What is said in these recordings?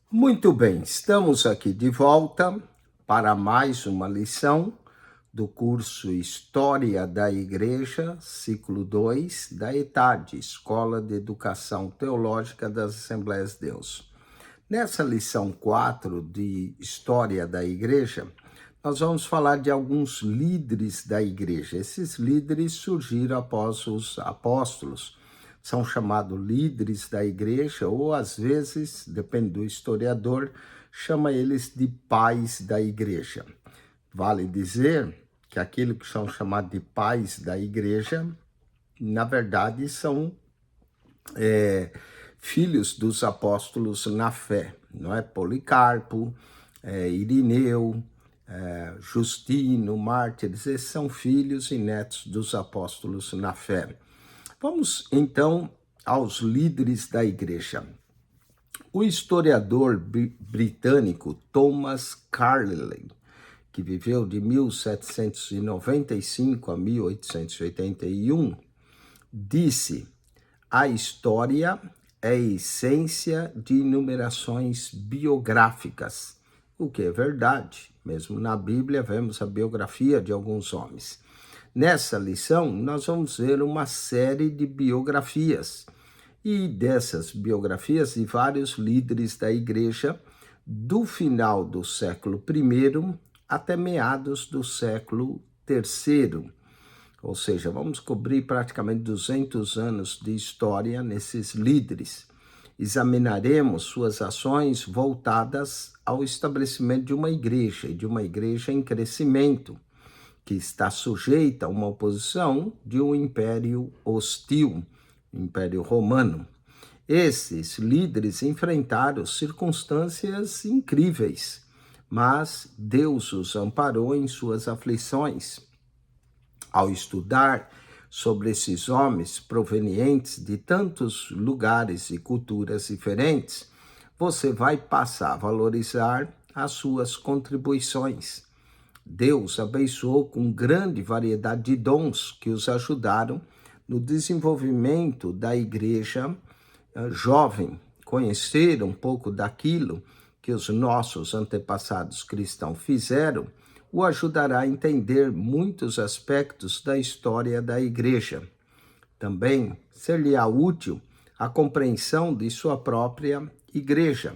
Muito bem, estamos aqui de volta para mais uma lição do curso História da Igreja, ciclo 2, da ETAD, Escola de Educação Teológica das Assembleias de Deus. Nessa lição 4 de História da Igreja, nós vamos falar de alguns líderes da igreja. Esses líderes surgiram após os apóstolos, são chamados líderes da igreja, ou às vezes, depende do historiador, chama eles de pais da igreja. Vale dizer que aquilo que são chamados de pais da igreja, na verdade, são filhos dos apóstolos na fé, não é? Policarpo, Irineu, Justino, Mártires, esses são filhos e netos dos apóstolos na fé. Vamos então aos líderes da igreja. O historiador britânico Thomas Carlyle, que viveu de 1795 a 1881, disse: a história é a essência de enumerações biográficas, o que é verdade. Mesmo na Bíblia vemos a biografia de alguns homens. Nessa lição, nós vamos ver uma série de biografias, e dessas biografias de vários líderes da igreja do final do século I até meados do século III. Ou seja, vamos cobrir praticamente 200 anos de história nesses líderes. Examinaremos suas ações voltadas ao estabelecimento de uma igreja, e de uma igreja em crescimento, que está sujeita a uma oposição de um império hostil, o Império Romano. Esses líderes enfrentaram circunstâncias incríveis, mas Deus os amparou em suas aflições. Ao estudar sobre esses homens provenientes de tantos lugares e culturas diferentes, você vai passar a valorizar as suas contribuições. Deus abençoou com grande variedade de dons que os ajudaram no desenvolvimento da igreja jovem. Conhecer um pouco daquilo que os nossos antepassados cristãos fizeram o ajudará a entender muitos aspectos da história da igreja. Também ser-lhe-á útil a compreensão de sua própria igreja.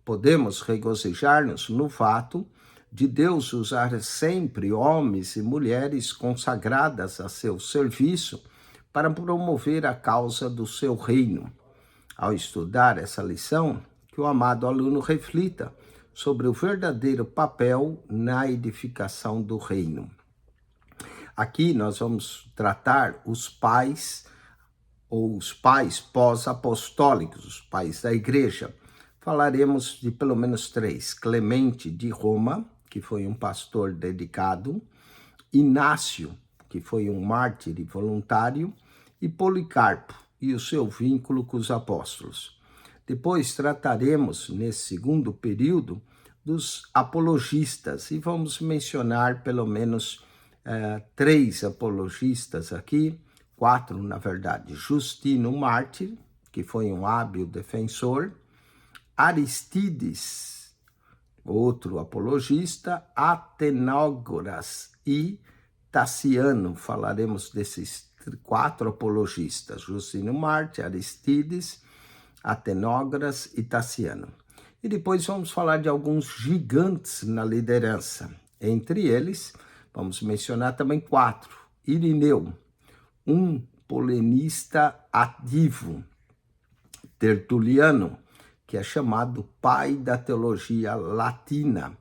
Podemos regozijar-nos no fato de Deus usar sempre homens e mulheres consagradas a seu serviço para promover a causa do seu reino. Ao estudar essa lição, que o amado aluno reflita sobre o verdadeiro papel na edificação do reino. Aqui nós vamos tratar os pais, ou os pais pós-apostólicos, os pais da igreja. Falaremos de pelo menos 3. Clemente de Roma, que foi um pastor dedicado, Inácio, que foi um mártir e voluntário, e Policarpo, e o seu vínculo com os apóstolos. Depois trataremos, nesse segundo período, dos apologistas, e vamos mencionar pelo menos 3 apologistas aqui, 4 na verdade. Justino Mártir, que foi um hábil defensor, Aristides, outro apologista, Atenógoras e Taciano. Falaremos desses 4 apologistas: Justino Mártir, Aristides, Atenógoras e Taciano. E depois vamos falar de alguns gigantes na liderança. Entre eles, vamos mencionar também 4. Irineu, um polemista ativo. Tertuliano, que é chamado pai da teologia latina.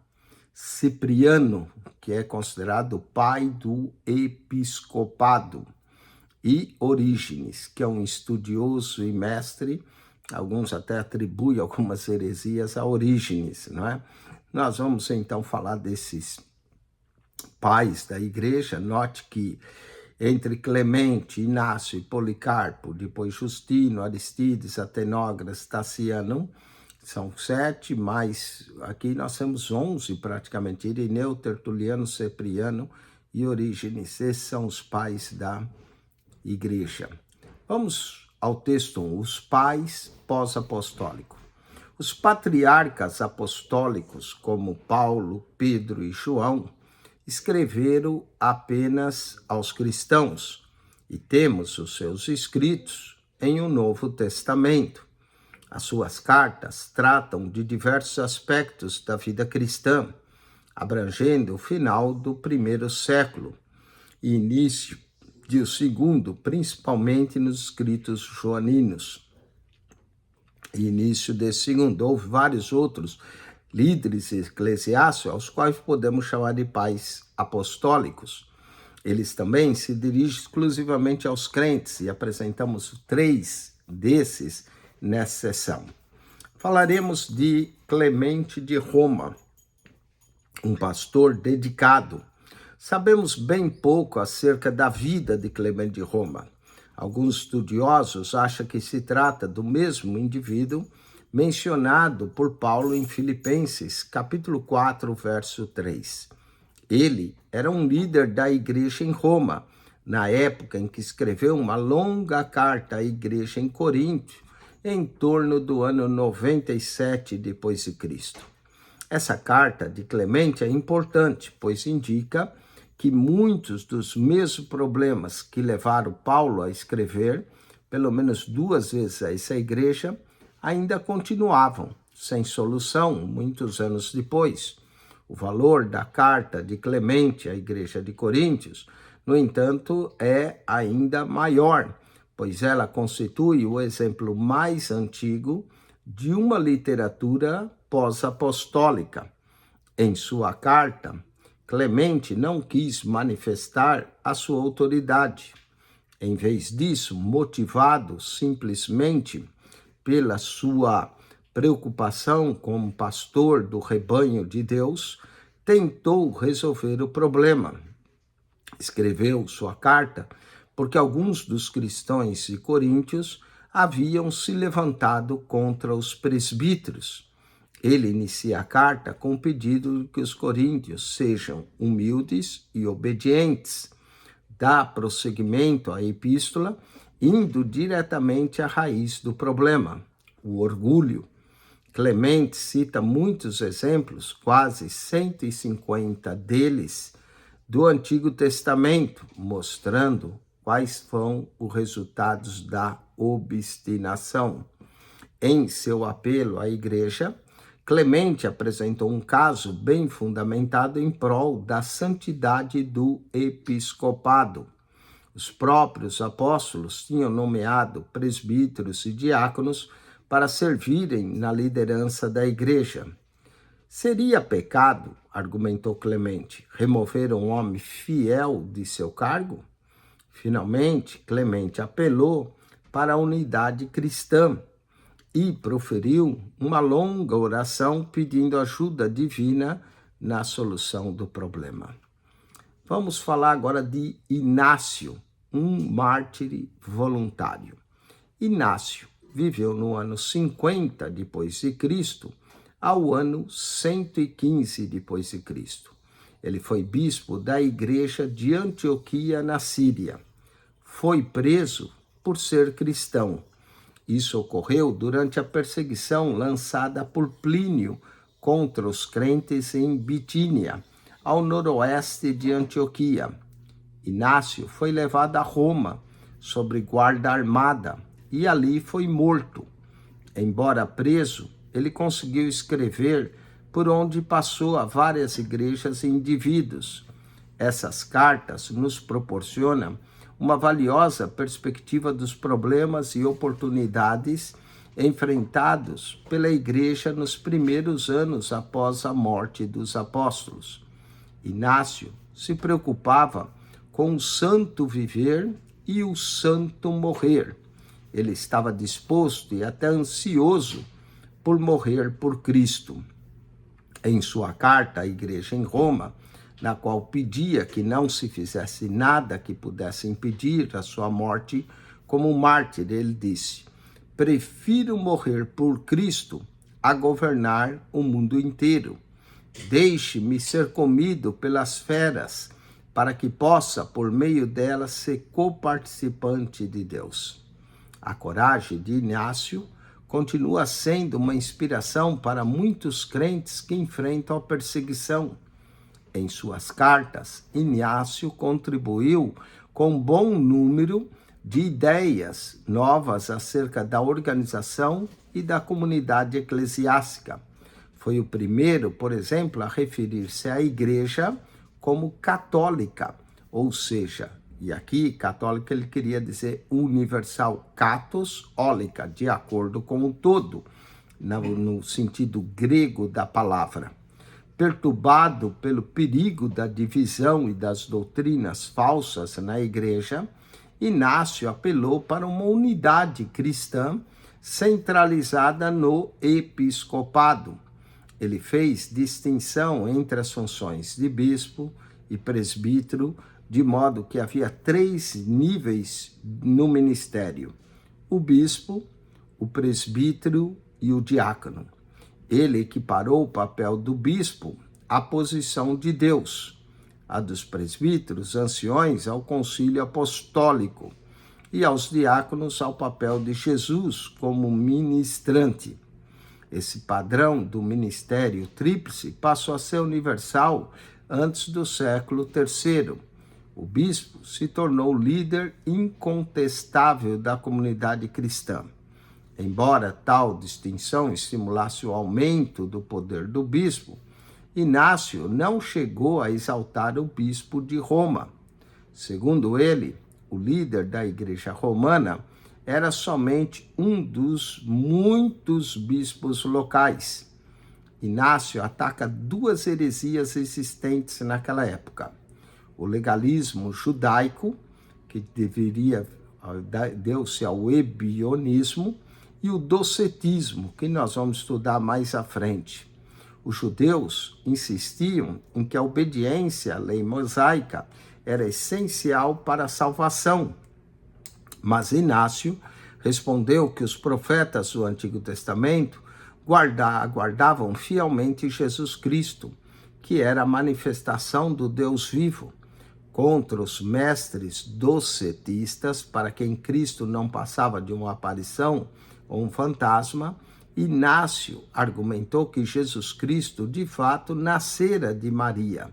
Cipriano, que é considerado pai do episcopado. E Orígenes, que é um estudioso e mestre. Alguns até atribuem algumas heresias a Orígenes, não é? Nós vamos então falar desses pais da igreja. Note que entre Clemente, Inácio e Policarpo, depois Justino, Aristides, Atenógoras, Taciano, são 7, mas aqui nós temos 11 praticamente: Irineu, Tertuliano, Cipriano e Orígenes. Esses são os pais da igreja. Vamos ao texto 1, os pais pós-apostólicos. Os patriarcas apostólicos, como Paulo, Pedro e João, escreveram apenas aos cristãos, e temos os seus escritos em um Novo Testamento. As suas cartas tratam de diversos aspectos da vida cristã, abrangendo o final do primeiro século e início do segundo, principalmente nos escritos joaninos. Início desse segundo, houve vários outros líderes eclesiásticos, aos quais podemos chamar de pais apostólicos. Eles também se dirigem exclusivamente aos crentes e apresentamos 3 desses nessa sessão. Falaremos de Clemente de Roma, um pastor dedicado. Sabemos bem pouco acerca da vida de Clemente de Roma. Alguns estudiosos acham que se trata do mesmo indivíduo mencionado por Paulo em Filipenses, capítulo 4, verso 3. Ele era um líder da igreja em Roma, na época em que escreveu uma longa carta à igreja em Corinto, em torno do ano 97 depois de Cristo. Essa carta de Clemente é importante, pois indica que muitos dos mesmos problemas que levaram Paulo a escrever, pelo menos 2 vezes a essa igreja, ainda continuavam sem solução muitos anos depois. O valor da carta de Clemente à igreja de Coríntios, no entanto, é ainda maior, pois ela constitui o exemplo mais antigo de uma literatura pós-apostólica. Em sua carta, Clemente não quis manifestar a sua autoridade. Em vez disso, motivado simplesmente pela sua preocupação como pastor do rebanho de Deus, tentou resolver o problema. Escreveu sua carta porque alguns dos cristãos de Coríntios haviam se levantado contra os presbíteros. Ele inicia a carta com o pedido de que os coríntios sejam humildes e obedientes. Dá prosseguimento à epístola, indo diretamente à raiz do problema, o orgulho. Clemente cita muitos exemplos, quase 150 deles, do Antigo Testamento, mostrando quais são os resultados da obstinação. Em seu apelo à igreja, Clemente apresentou um caso bem fundamentado em prol da santidade do episcopado. Os próprios apóstolos tinham nomeado presbíteros e diáconos para servirem na liderança da igreja. Seria pecado, argumentou Clemente, remover um homem fiel de seu cargo? Finalmente, Clemente apelou para a unidade cristã e proferiu uma longa oração pedindo ajuda divina na solução do problema. Vamos falar agora de Inácio, um mártir voluntário. Inácio viveu no ano 50 depois de Cristo ao ano 115 depois de Cristo. Ele foi bispo da igreja de Antioquia, na Síria. Foi preso por ser cristão. Isso ocorreu durante a perseguição lançada por Plínio contra os crentes em Bitínia, ao noroeste de Antioquia. Inácio foi levado a Roma, sob guarda armada, e ali foi morto. Embora preso, ele conseguiu escrever por onde passou a várias igrejas e indivíduos. Essas cartas nos proporcionam uma valiosa perspectiva dos problemas e oportunidades enfrentados pela igreja nos primeiros anos após a morte dos apóstolos. Inácio se preocupava com o santo viver e o santo morrer. Ele estava disposto e até ansioso por morrer por Cristo. Em sua carta à igreja em Roma, na qual pedia que não se fizesse nada que pudesse impedir a sua morte como mártir, ele disse: prefiro morrer por Cristo a governar o mundo inteiro. Deixe-me ser comido pelas feras, para que possa, por meio delas, ser coparticipante de Deus. A coragem de Inácio continua sendo uma inspiração para muitos crentes que enfrentam a perseguição. Em suas cartas, Inácio contribuiu com um bom número de ideias novas acerca da organização e da comunidade eclesiástica. Foi o primeiro, por exemplo, a referir-se à igreja como católica, ou seja, e aqui católica ele queria dizer universal, katos ólica, de acordo com o todo, no sentido grego da palavra. Perturbado pelo perigo da divisão e das doutrinas falsas na igreja, Inácio apelou para uma unidade cristã centralizada no episcopado. Ele fez distinção entre as funções de bispo e presbítero, de modo que havia 3 níveis no ministério: o bispo, o presbítero e o diácono. Ele equiparou o papel do bispo à posição de Deus, a dos presbíteros, anciões, ao concílio apostólico, e aos diáconos ao papel de Jesus como ministrante. Esse padrão do ministério tríplice passou a ser universal antes do século III. O bispo se tornou líder incontestável da comunidade cristã. Embora tal distinção estimulasse o aumento do poder do bispo, Inácio não chegou a exaltar o bispo de Roma. Segundo ele, o líder da igreja romana era somente um dos muitos bispos locais. Inácio ataca 2 heresias existentes naquela época: o legalismo judaico, que deu-se ao ebionismo, e o docetismo, que nós vamos estudar mais à frente. Os judeus insistiam em que a obediência à lei mosaica era essencial para a salvação, mas Inácio respondeu que os profetas do Antigo Testamento guardavam fielmente Jesus Cristo, que era a manifestação do Deus vivo. Contra os mestres docetistas, para quem Cristo não passava de uma aparição ou um fantasma, Inácio argumentou que Jesus Cristo de fato nascera de Maria,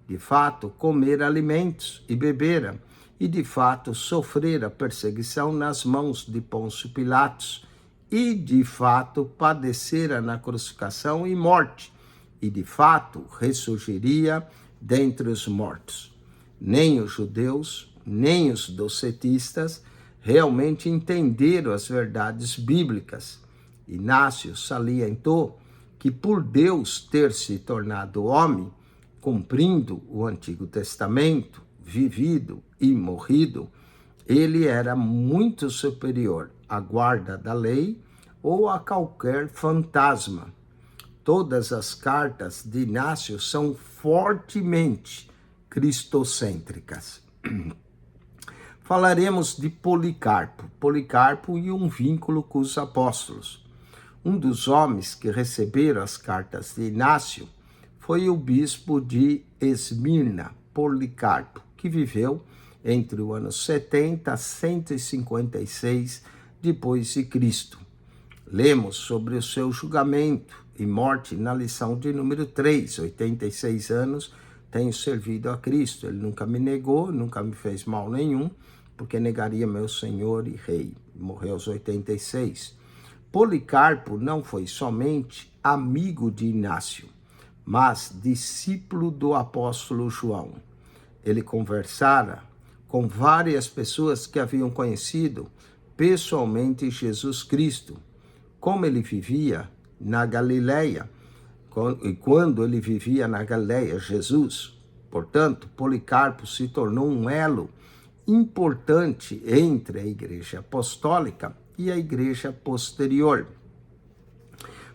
de fato comera alimentos e bebera, e de fato sofrera perseguição nas mãos de Pôncio Pilatos, e de fato padecera na crucificação e morte, e de fato ressurgiria dentre os mortos. Nem os judeus, nem os docetistas realmente entenderam as verdades bíblicas. Inácio salientou que por Deus ter se tornado homem, cumprindo o Antigo Testamento, vivido e morrido, ele era muito superior à guarda da lei ou a qualquer fantasma. Todas as cartas de Inácio são fortemente cristocêntricas. Falaremos de Policarpo e um vínculo com os apóstolos. Um dos homens que receberam as cartas de Inácio foi o bispo de Esmirna, Policarpo, que viveu entre o ano 70 a 156 depois de Cristo. Lemos sobre o seu julgamento e morte na lição de número 3, 86 anos, tenho servido a Cristo. Ele nunca me negou, nunca me fez mal nenhum, porque negaria meu Senhor e Rei. Morreu aos 86. Policarpo não foi somente amigo de Inácio, mas discípulo do apóstolo João. Ele conversara com várias pessoas que haviam conhecido pessoalmente Jesus Cristo, como ele vivia na Galileia, e quando ele vivia na Galileia, Jesus. Portanto, Policarpo se tornou um elo importante entre a igreja apostólica e a igreja posterior.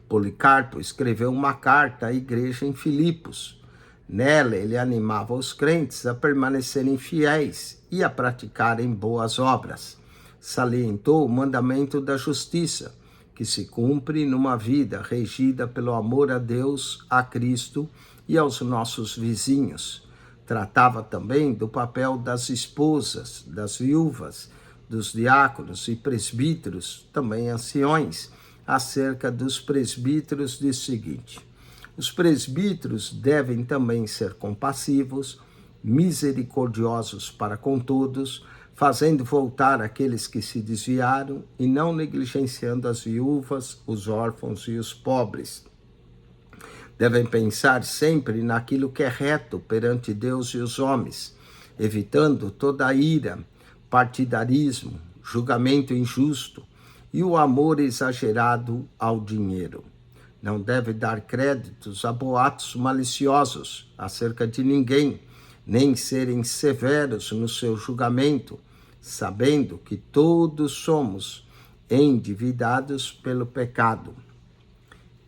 Policarpo escreveu uma carta à igreja em Filipos. Nela, ele animava os crentes a permanecerem fiéis e a praticarem boas obras. Salientou o mandamento da justiça, que se cumpre numa vida regida pelo amor a Deus, a Cristo e aos nossos vizinhos. Tratava também do papel das esposas, das viúvas, dos diáconos e presbíteros, também anciões, acerca dos presbíteros, diz o seguinte: os presbíteros devem também ser compassivos, misericordiosos para com todos, fazendo voltar aqueles que se desviaram e não negligenciando as viúvas, os órfãos e os pobres. Devem pensar sempre naquilo que é reto perante Deus e os homens, evitando toda a ira, partidarismo, julgamento injusto e o amor exagerado ao dinheiro. Não deve dar créditos a boatos maliciosos acerca de ninguém, nem serem severos no seu julgamento, sabendo que todos somos endividados pelo pecado.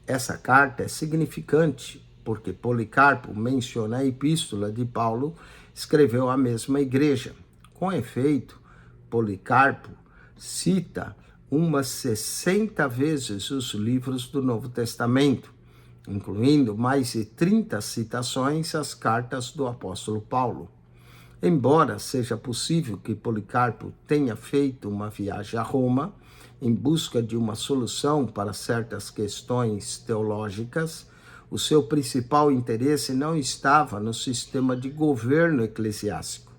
Essa carta é significante, porque Policarpo menciona a epístola de Paulo, escreveu à mesma igreja. Com efeito, Policarpo cita umas 60 vezes os livros do Novo Testamento, incluindo mais de 30 citações às cartas do apóstolo Paulo. Embora seja possível que Policarpo tenha feito uma viagem a Roma em busca de uma solução para certas questões teológicas, o seu principal interesse não estava no sistema de governo eclesiástico,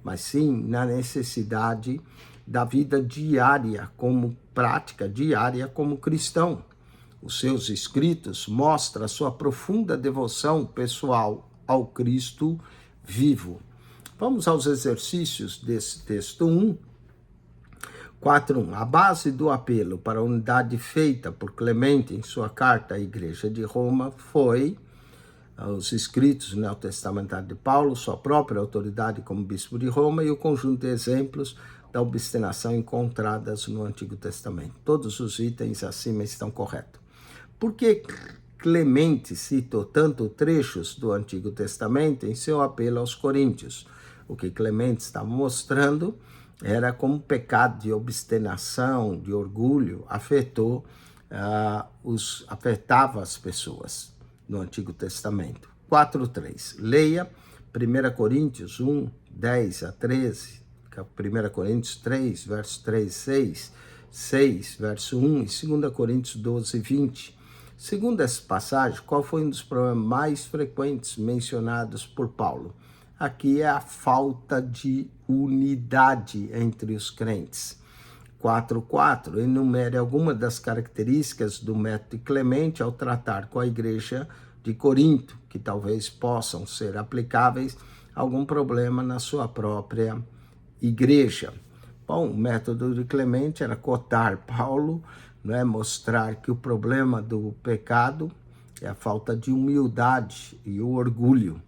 mas sim na necessidade da vida diária, como prática diária como cristão. Os seus escritos mostram a sua profunda devoção pessoal ao Cristo vivo. Vamos aos exercícios desse texto 1. 4.1. A base do apelo para a unidade feita por Clemente em sua carta à Igreja de Roma foi os escritos neotestamentários de Paulo, sua própria autoridade como bispo de Roma e o conjunto de exemplos da obstinação encontradas no Antigo Testamento. Todos os itens acima estão corretos. Por que Clemente citou tanto trechos do Antigo Testamento em seu apelo aos coríntios? O que Clemente está mostrando era como o pecado de obstinação, de orgulho, afetava as pessoas no Antigo Testamento. 4.3. Leia 1 Coríntios 1, 10 a 13, 1 Coríntios 3, verso 3, 6, verso 1 e 2 Coríntios 12, 20. Segundo essa passagem, qual foi um dos problemas mais frequentes mencionados por Paulo? Aqui é a falta de unidade entre os crentes. 4.4. Enumere algumas das características do método de Clemente ao tratar com a igreja de Corinto, que talvez possam ser aplicáveis a algum problema na sua própria igreja. Bom, o método de Clemente era cotar Paulo, mostrar que o problema do pecado é a falta de humildade e o orgulho.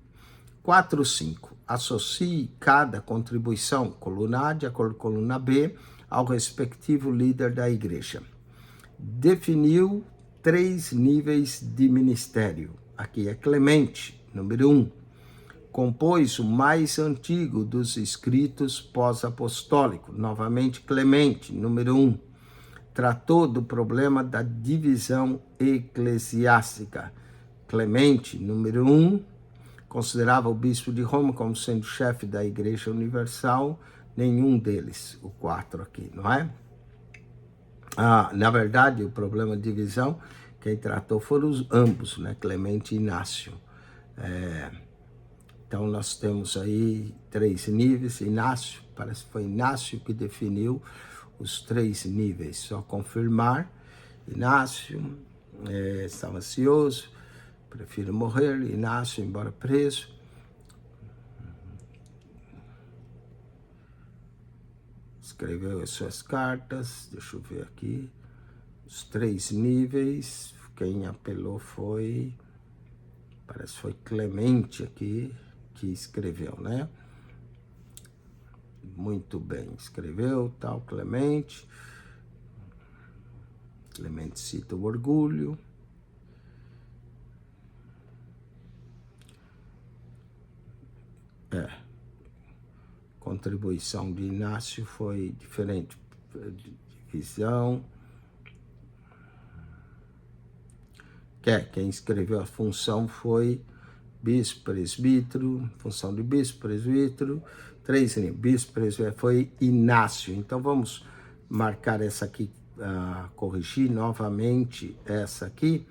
4.5. Associe cada contribuição, coluna A de acordo com a coluna B, ao respectivo líder da igreja. Definiu 3 níveis de ministério. Aqui é Clemente, número 1. Compôs o mais antigo dos escritos pós-apostólicos, novamente Clemente, número 1. Tratou do problema da divisão eclesiástica. Clemente, número 1. Considerava o bispo de Roma como sendo chefe da Igreja Universal, nenhum deles, o 4 aqui, não é? Na verdade, o problema de divisão, quem tratou foram ambos, Clemente e Inácio. Então, nós temos aí 3 níveis. Inácio, parece que foi Inácio que definiu os 3 níveis. Só confirmar, Inácio estava ansioso, prefiro morrer. Inácio, embora preso. Escreveu as suas cartas. Deixa eu ver aqui. Os 3 níveis. Quem apelou foi... Parece que foi Clemente aqui que escreveu, Muito bem. Escreveu, tal, Clemente. Clemente cita o orgulho. Contribuição de Inácio foi diferente. Divisão. Quem escreveu a função foi bispo, presbítero. Função de bispo, presbítero. 3 bispo, presbítero foi Inácio. Então vamos marcar essa aqui corrigir novamente essa aqui,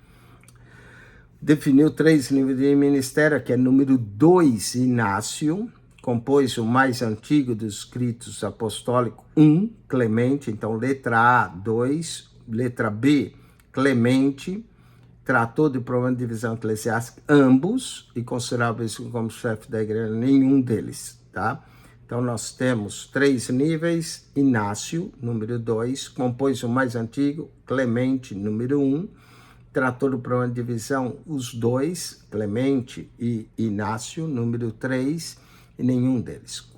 definiu 3 níveis de ministério, que é número 2, Inácio, compôs o mais antigo dos escritos apostólicos, 1, Clemente, então letra A, 2, letra B, Clemente, tratou de problema de divisão eclesiástica, ambos, e considerava isso como chefe da igreja, nenhum deles, tá? Então nós temos 3 níveis, Inácio, número 2, compôs o mais antigo, Clemente, número 1, tratou do problema de divisão, os 2, Clemente e Inácio, número 3, e nenhum deles.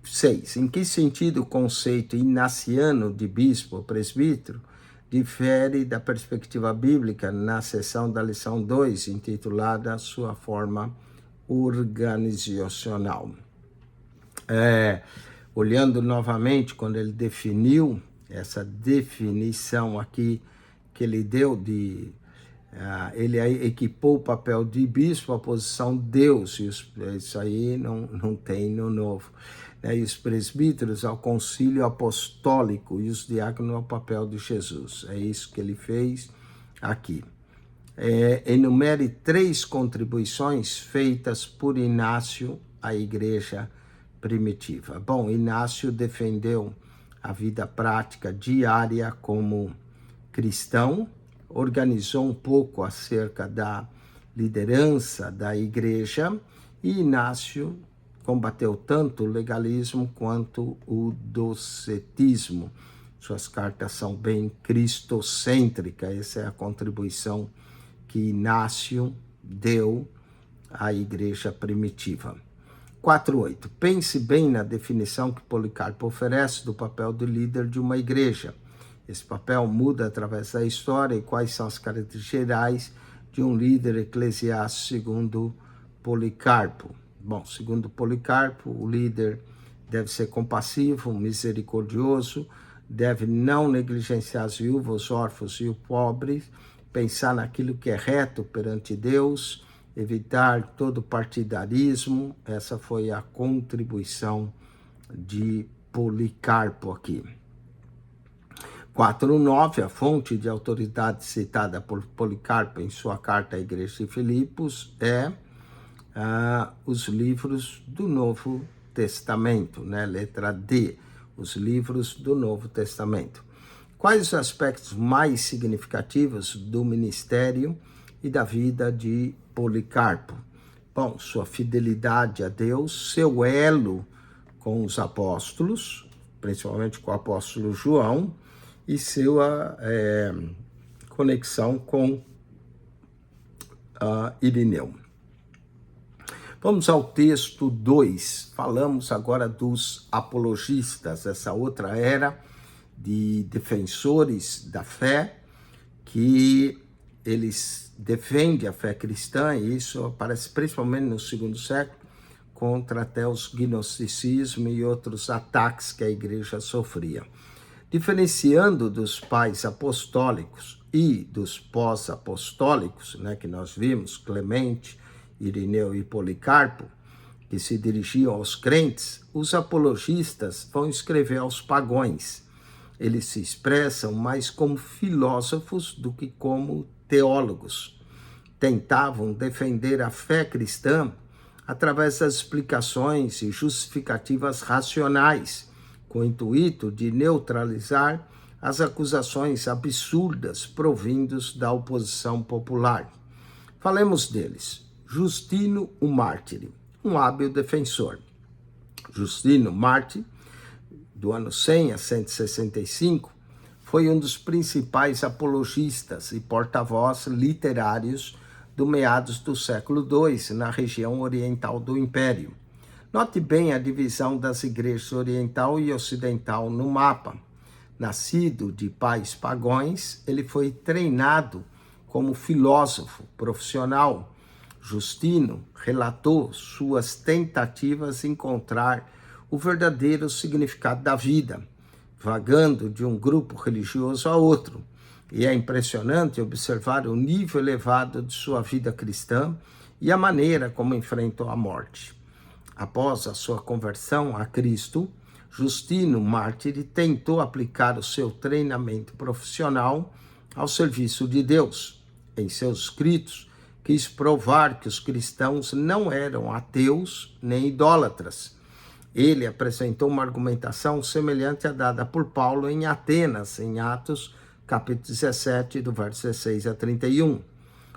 6. Em que sentido o conceito inaciano de bispo ou presbítero difere da perspectiva bíblica na seção da lição 2, intitulada Sua Forma Organizacional? Olhando novamente, quando ele definiu, essa definição aqui que ele deu de... ele equipou o papel de bispo à posição Deus, e isso aí não tem no Novo. E os presbíteros ao concílio apostólico e os diáconos ao papel de Jesus. É isso que ele fez aqui. Enumere 3 contribuições feitas por Inácio à igreja primitiva. Bom, Inácio defendeu a vida prática diária como cristão, organizou um pouco acerca da liderança da igreja, e Inácio combateu tanto o legalismo quanto o docetismo. Suas cartas são bem cristocêntricas, essa é a contribuição que Inácio deu à igreja primitiva. 4.8. Pense bem na definição que Policarpo oferece do papel do líder de uma igreja. Esse papel muda através da história, e quais são as características gerais de um líder eclesiástico segundo Policarpo. Bom, segundo Policarpo, o líder deve ser compassivo, misericordioso, deve não negligenciar as viúvas, os órfãos e os pobres, pensar naquilo que é reto perante Deus, evitar todo partidarismo. Essa foi a contribuição de Policarpo aqui. 4.9, a fonte de autoridade citada por Policarpo em sua carta à igreja de Filipos é os livros do Novo Testamento, né? Letra D, os livros do Novo Testamento. Quais os aspectos mais significativos do ministério e da vida de Policarpo? Bom, sua fidelidade a Deus, seu elo com os apóstolos, principalmente com o apóstolo João, e sua conexão com Irineu. Vamos ao texto 2. Falamos agora dos apologistas, essa outra era de defensores da fé, que eles defendem a fé cristã, e isso aparece principalmente no 2º século, contra até os gnosticismo e outros ataques que a igreja sofria. Diferenciando dos pais apostólicos e dos pós-apostólicos, né, que nós vimos, Clemente, Irineu e Policarpo, que se dirigiam aos crentes, os apologistas vão escrever aos pagãos. Eles se expressam mais como filósofos do que como teólogos. Tentavam defender a fé cristã através das explicações e justificativas racionais, com o intuito de neutralizar as acusações absurdas provindas da oposição popular. Falemos deles. Justino o Mártir, um hábil defensor. Justino Mártir, do ano 100 a 165, foi um dos principais apologistas e porta-voz literários do meados do século II, na região oriental do Império. Note bem a divisão das igrejas oriental e ocidental no mapa. Nascido de pais pagãos, ele foi treinado como filósofo profissional. Justino relatou suas tentativas de encontrar o verdadeiro significado da vida, vagando de um grupo religioso a outro. E é impressionante observar o nível elevado de sua vida cristã e a maneira como enfrentou a morte. Após a sua conversão a Cristo, Justino Mártir tentou aplicar o seu treinamento profissional ao serviço de Deus. Em seus escritos, quis provar que os cristãos não eram ateus nem idólatras. Ele apresentou uma argumentação semelhante à dada por Paulo em Atenas, em Atos, capítulo 17, do verso 16 a 31.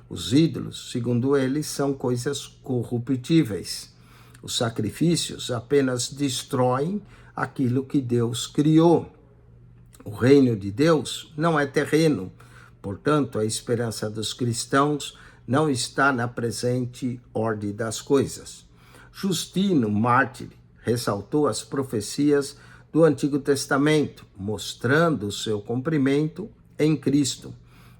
Os ídolos, segundo ele, são coisas corruptíveis. Os sacrifícios apenas destroem aquilo que Deus criou. O reino de Deus não é terreno, portanto, a esperança dos cristãos não está na presente ordem das coisas. Justino Mártir ressaltou as profecias do Antigo Testamento, mostrando o seu cumprimento em Cristo,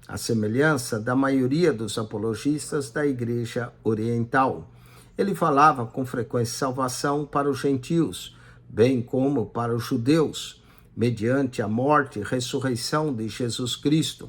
a semelhança da maioria dos apologistas da Igreja Oriental. Ele falava com frequência salvação para os gentios, bem como para os judeus, mediante a morte e ressurreição de Jesus Cristo.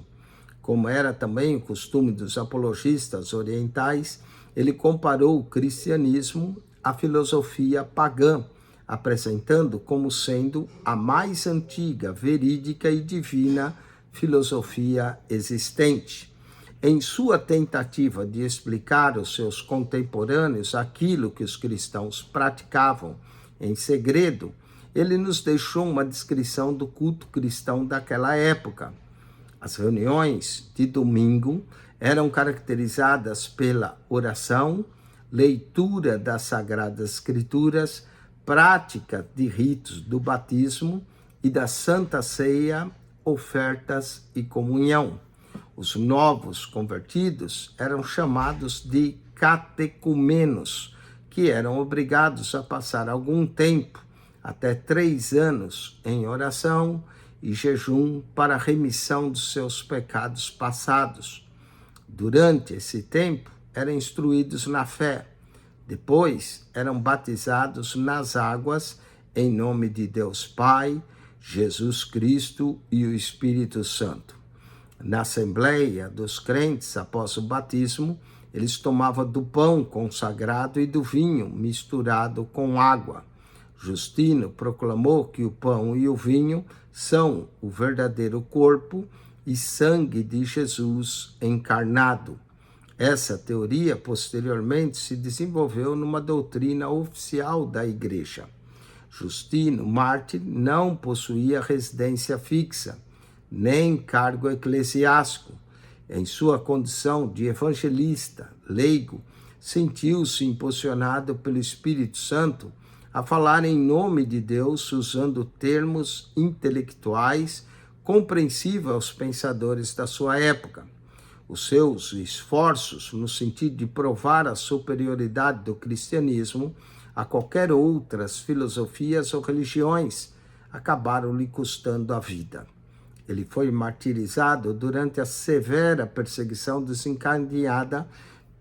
Como era também o costume dos apologistas orientais, ele comparou o cristianismo à filosofia pagã, apresentando como sendo a mais antiga, verídica e divina filosofia existente. Em sua tentativa de explicar aos seus contemporâneos aquilo que os cristãos praticavam em segredo, ele nos deixou uma descrição do culto cristão daquela época. As reuniões de domingo eram caracterizadas pela oração, leitura das Sagradas Escrituras, prática de ritos do batismo e da Santa Ceia, ofertas e comunhão. Os novos convertidos eram chamados de catecumenos, que eram obrigados a passar algum tempo, até 3 anos, em oração e jejum para a remissão dos seus pecados passados. Durante esse tempo, eram instruídos na fé. Depois, eram batizados nas águas em nome de Deus Pai, Jesus Cristo e o Espírito Santo. Na Assembleia dos Crentes, após o batismo, eles tomavam do pão consagrado e do vinho misturado com água. Justino proclamou que o pão e o vinho são o verdadeiro corpo e sangue de Jesus encarnado. Essa teoria posteriormente se desenvolveu numa doutrina oficial da Igreja. Justino Mártir não possuía residência fixa, nem cargo eclesiástico. Em sua condição de evangelista, leigo, sentiu-se impulsionado pelo Espírito Santo a falar em nome de Deus usando termos intelectuais compreensíveis aos pensadores da sua época. Os seus esforços no sentido de provar a superioridade do cristianismo a qualquer outras filosofias ou religiões acabaram lhe custando a vida. Ele foi martirizado durante a severa perseguição desencadeada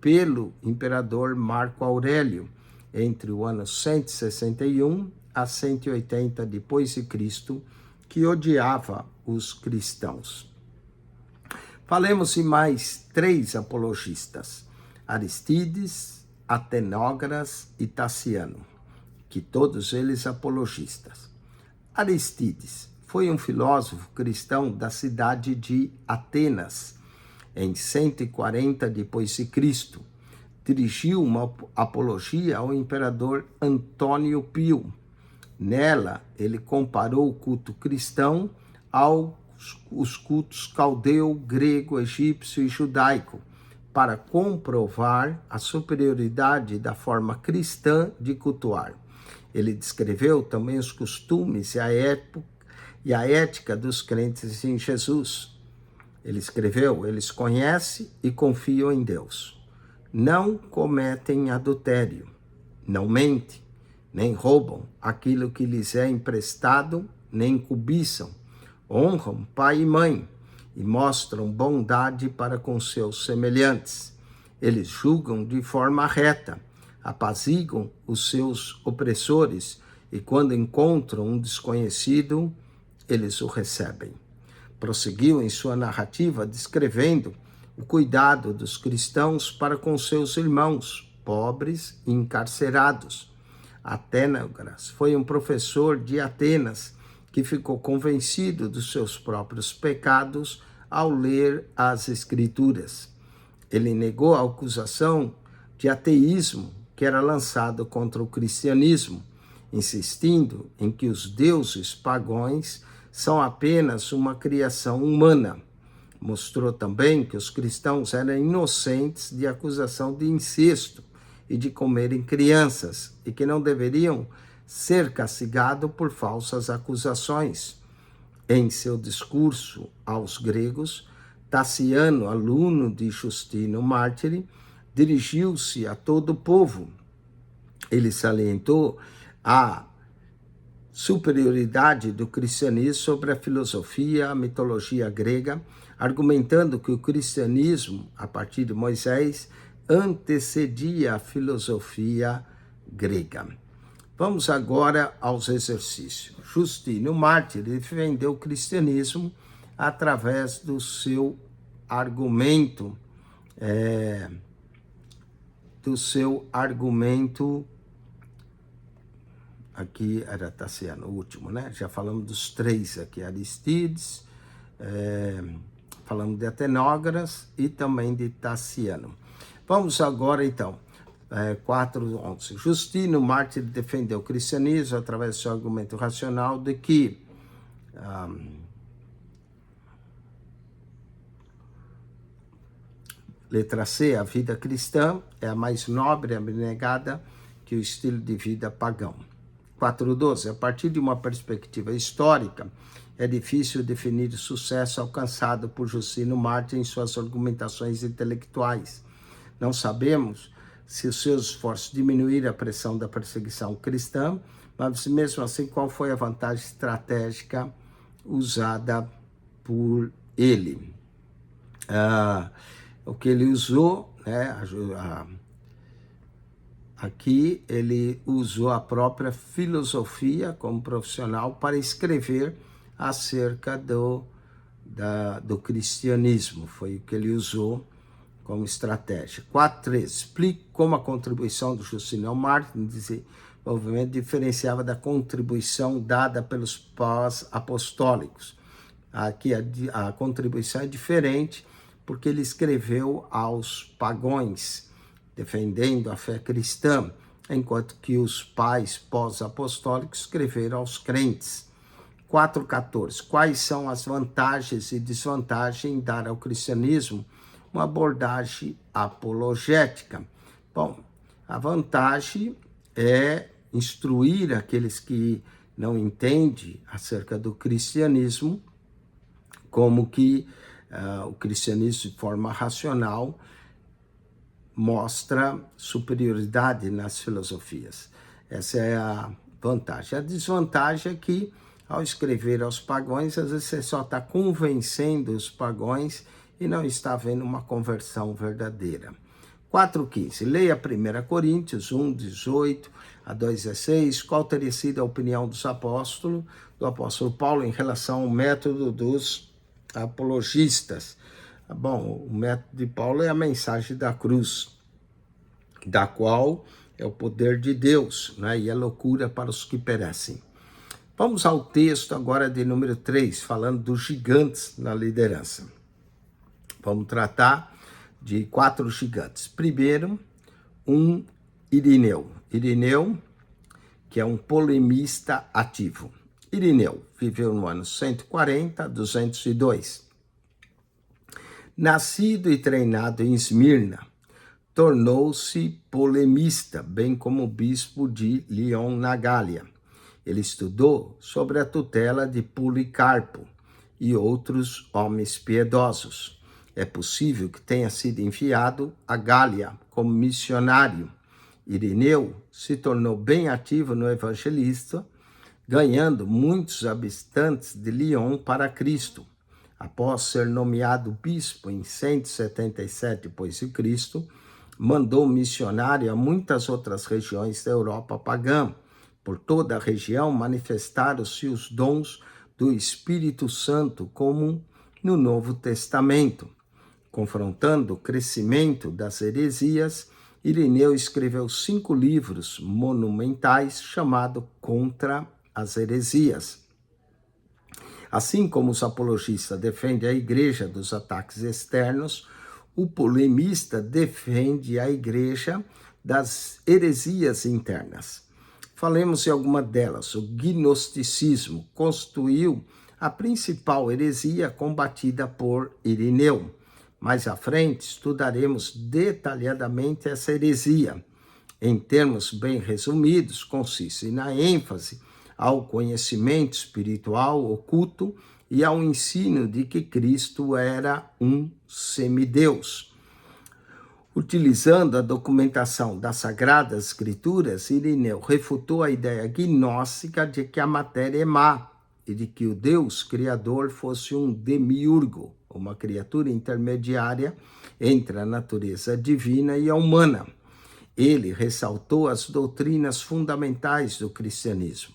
pelo imperador Marco Aurélio, entre o ano 161 a 180 depois de Cristo, que odiava os cristãos. Falemos em mais 3 apologistas, Aristides, Atenógoras e Taciano, que todos eles apologistas. Aristides foi um filósofo cristão da cidade de Atenas, em 140 depois de Cristo. Dirigiu uma apologia ao imperador Antônio Pio. Nela, ele comparou o culto cristão aos cultos caldeu, grego, egípcio e judaico, para comprovar a superioridade da forma cristã de cultuar. Ele descreveu também os costumes e a ética dos crentes em Jesus. Ele escreveu: eles conhecem e confiam em Deus. Não cometem adultério, não mentem, nem roubam aquilo que lhes é emprestado, nem cobiçam. Honram pai e mãe e mostram bondade para com seus semelhantes. Eles julgam de forma reta, apaziguam os seus opressores e quando encontram um desconhecido, eles o recebem. Prosseguiu em sua narrativa descrevendo o cuidado dos cristãos para com seus irmãos, pobres e encarcerados. Atenágoras foi um professor de Atenas que ficou convencido dos seus próprios pecados ao ler as Escrituras. Ele negou a acusação de ateísmo que era lançado contra o cristianismo, insistindo em que os deuses pagãos são apenas uma criação humana. Mostrou também que os cristãos eram inocentes de acusação de incesto e de comerem crianças, e que não deveriam ser castigados por falsas acusações. Em seu discurso aos gregos, Taciano, aluno de Justino Mártir, dirigiu-se a todo o povo. Ele salientou a superioridade do cristianismo sobre a filosofia, a mitologia grega, argumentando que o cristianismo, a partir de Moisés, antecedia a filosofia grega. Vamos agora aos exercícios. Justino Mártir defendeu o cristianismo através do seu argumento, aqui era Taciano, o último, né? Já falamos dos três aqui, Aristides, falamos de Atenógoras e também de Taciano. Vamos agora, então, 4:11. Justino Mártir defendeu o cristianismo através do seu argumento racional de que letra C, a vida cristã é a mais nobre e abnegada que o estilo de vida pagão. 4:12. A partir de uma perspectiva histórica, é difícil definir o sucesso alcançado por Justino Mártir em suas argumentações intelectuais. Não sabemos se os seus esforços diminuíram a pressão da perseguição cristã, mas mesmo assim, qual foi a vantagem estratégica usada por ele? O que ele usou, né, aqui ele usou a própria filosofia como profissional para escrever acerca do cristianismo. Foi o que ele usou como estratégia. 4:13. Explique como a contribuição do Justino Mártir no desenvolvimento diferenciava da contribuição dada pelos pós-apostólicos. Aqui a contribuição é diferente porque ele escreveu aos pagãos, defendendo a fé cristã, enquanto que os pais pós-apostólicos escreveram aos crentes. 4:14. Quais são as vantagens e desvantagens em dar ao cristianismo uma abordagem apologética? Bom, a vantagem é instruir aqueles que não entendem acerca do cristianismo, como que o cristianismo de forma racional mostra superioridade nas filosofias. Essa é a vantagem. A desvantagem é que, ao escrever aos pagãos, às vezes você só está convencendo os pagãos e não está vendo uma conversão verdadeira. 4:15. Leia 1 Coríntios 1:18 a 2:16. Qual teria sido a opinião do apóstolo Paulo em relação ao método dos apologistas? Bom, o método de Paulo é a mensagem da cruz, da qual é o poder de Deus, né? E é loucura para os que perecem. Vamos ao texto agora de número 3, falando dos gigantes na liderança. Vamos tratar de 4 gigantes. Primeiro, Irineu. Irineu, que é um polemista ativo. Irineu viveu no ano 140 a 202. Nascido e treinado em Esmirna, tornou-se polemista, bem como bispo de Lyon, na Gália. Ele estudou sobre a tutela de Policarpo e outros homens piedosos. É possível que tenha sido enviado à Gália como missionário. Irineu se tornou bem ativo no evangelista, ganhando muitos habitantes de Lyon para Cristo. Após ser nomeado bispo em 177 d.C., mandou missionário a muitas outras regiões da Europa pagã. Por toda a região manifestaram-se os dons do Espírito Santo, como no Novo Testamento. Confrontando o crescimento das heresias, Irineu escreveu 5 livros monumentais chamados Contra as Heresias. Assim como os apologistas defendem a igreja dos ataques externos, o polemista defende a igreja das heresias internas. Falemos de alguma delas. O gnosticismo constituiu a principal heresia combatida por Irineu. Mais à frente, estudaremos detalhadamente essa heresia. Em termos bem resumidos, consiste na ênfase ao conhecimento espiritual oculto e ao ensino de que Cristo era um semideus. Utilizando a documentação das Sagradas Escrituras, Irineu refutou a ideia gnóstica de que a matéria é má e de que o Deus Criador fosse um demiurgo, uma criatura intermediária entre a natureza divina e a humana. Ele ressaltou as doutrinas fundamentais do cristianismo.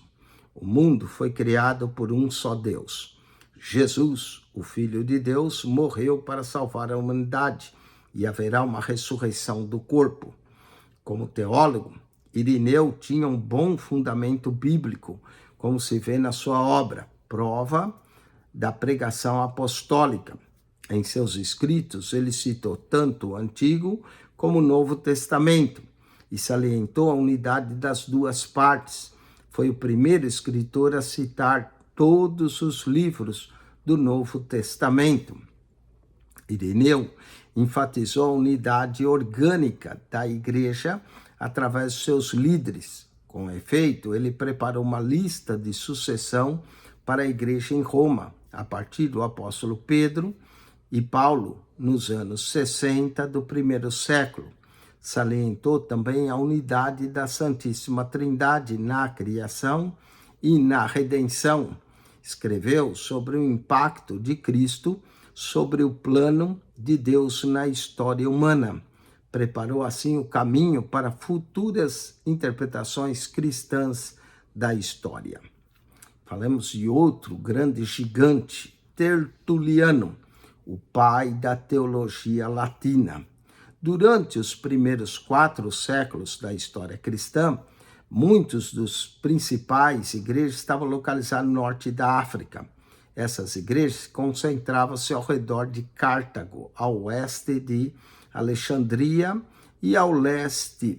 O mundo foi criado por um só Deus. Jesus, o Filho de Deus, morreu para salvar a humanidade e haverá uma ressurreição do corpo. Como teólogo, Irineu tinha um bom fundamento bíblico, como se vê na sua obra, Prova da Pregação Apostólica. Em seus escritos, ele citou tanto o Antigo como o Novo Testamento e salientou a unidade das duas partes. Foi o primeiro escritor a citar todos os livros do Novo Testamento. Irineu enfatizou a unidade orgânica da igreja através de seus líderes. Com efeito, ele preparou uma lista de sucessão para a igreja em Roma, a partir do apóstolo Pedro e Paulo, nos anos 60 do primeiro século. Salientou também a unidade da Santíssima Trindade na criação e na redenção. Escreveu sobre o impacto de Cristo sobre o plano de Deus na história humana. Preparou assim o caminho para futuras interpretações cristãs da história. Falamos de outro grande gigante, Tertuliano, o pai da teologia latina. Durante os primeiros 4 séculos da história cristã, muitos dos principais igrejas estavam localizadas no norte da África. Essas igrejas concentravam-se ao redor de Cartago, ao oeste de Alexandria e ao leste,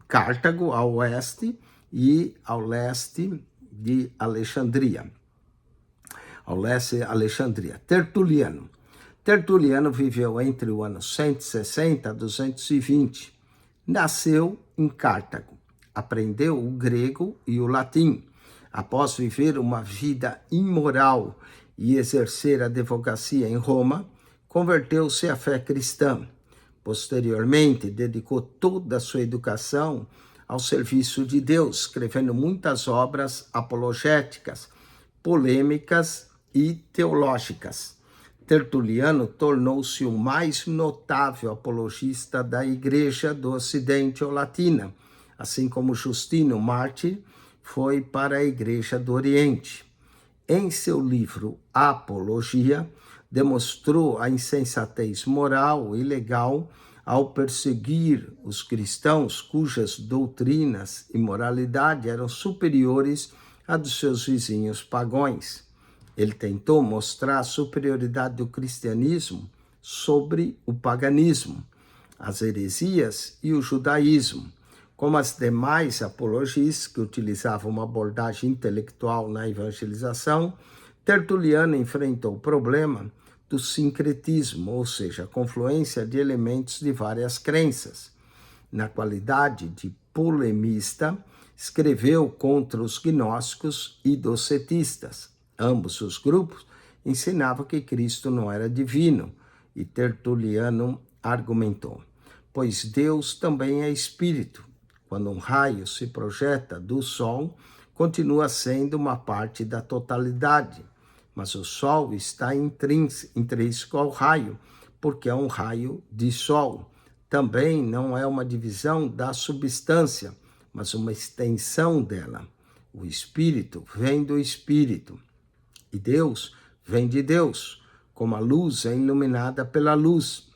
Cartago ao oeste e ao leste de Alexandria. Ao leste de Alexandria. Tertuliano viveu entre o ano 160 a 220. Nasceu em Cartago. Aprendeu o grego e o latim. Após viver uma vida imoral e exercer a advocacia em Roma, converteu-se à fé cristã. Posteriormente, dedicou toda a sua educação ao serviço de Deus, escrevendo muitas obras apologéticas, polêmicas e teológicas. Tertuliano tornou-se o mais notável apologista da Igreja do Ocidente ou Latina, assim como Justino Mártir foi para a Igreja do Oriente. Em seu livro Apologia, demonstrou a insensatez moral e legal ao perseguir os cristãos cujas doutrinas e moralidade eram superiores à dos seus vizinhos pagãos. Ele tentou mostrar a superioridade do cristianismo sobre o paganismo, as heresias e o judaísmo. Como as demais apologistas que utilizavam uma abordagem intelectual na evangelização, Tertuliano enfrentou o problema do sincretismo, ou seja, a confluência de elementos de várias crenças. Na qualidade de polemista, escreveu contra os gnósticos e docetistas. Ambos os grupos ensinavam que Cristo não era divino, e Tertuliano argumentou: pois Deus também é espírito. Quando um raio se projeta do Sol, continua sendo uma parte da totalidade, mas o Sol está intrínseco ao raio, porque é um raio de Sol. Também não é uma divisão da substância, mas uma extensão dela. O Espírito vem do Espírito, e Deus vem de Deus, como a luz é iluminada pela luz.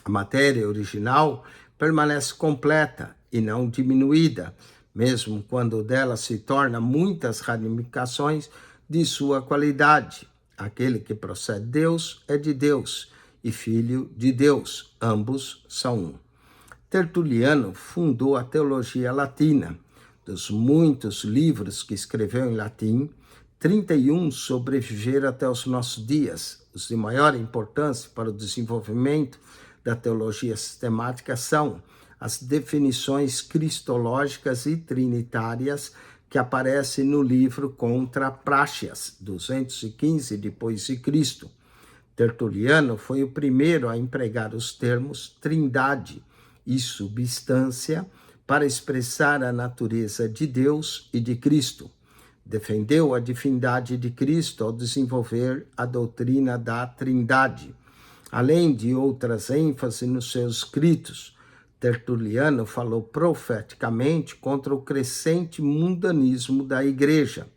A matéria original permanece completa e não diminuída, mesmo quando dela se torna muitas ramificações de sua qualidade. Aquele que procede de Deus é de Deus e filho de Deus, ambos são um. Tertuliano fundou a teologia latina. Dos muitos livros que escreveu em latim, 31 sobreviveram até os nossos dias. Os de maior importância para o desenvolvimento da teologia sistemática são as definições cristológicas e trinitárias que aparecem no livro Contra Práxeas, 215 depois de Cristo. Tertuliano foi o primeiro a empregar os termos trindade e substância para expressar a natureza de Deus e de Cristo. Defendeu a divindade de Cristo ao desenvolver a doutrina da Trindade. Além de outras ênfases nos seus escritos, Tertuliano falou profeticamente contra o crescente mundanismo da igreja.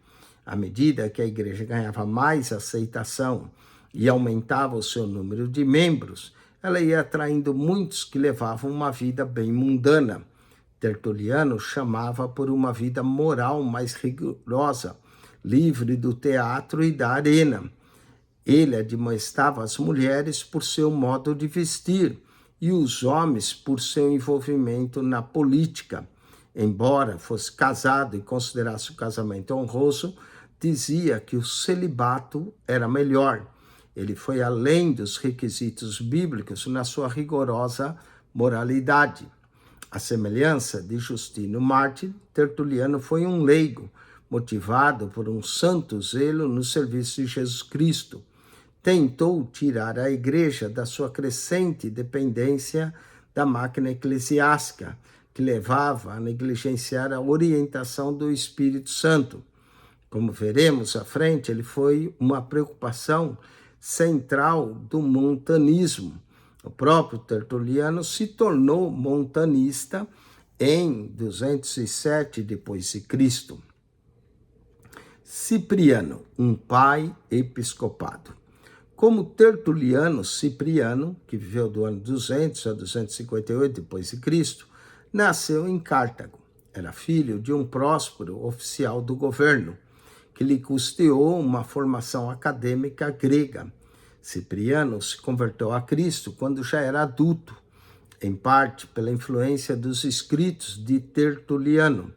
À medida que a igreja ganhava mais aceitação e aumentava o seu número de membros, ela ia atraindo muitos que levavam uma vida bem mundana. Tertuliano chamava por uma vida moral mais rigorosa, livre do teatro e da arena. Ele admoestava as mulheres por seu modo de vestir e os homens por seu envolvimento na política. Embora fosse casado e considerasse o casamento honroso, dizia que o celibato era melhor. Ele foi além dos requisitos bíblicos na sua rigorosa moralidade. À semelhança de Justino Mártir, Tertuliano foi um leigo, motivado por um santo zelo no serviço de Jesus Cristo. Tentou tirar a igreja da sua crescente dependência da máquina eclesiástica, que levava a negligenciar a orientação do Espírito Santo. Como veremos à frente, ele foi uma preocupação central do montanismo. O próprio Tertuliano se tornou montanista em 207 depois de Cristo. Cipriano, um pai episcopado. Como Tertuliano, Cipriano, que viveu do ano 200 a 258 depois de Cristo, nasceu em Cartago. Era filho de um próspero oficial do governo, que lhe custeou uma formação acadêmica grega. Cipriano se converteu a Cristo quando já era adulto, em parte pela influência dos escritos de Tertuliano.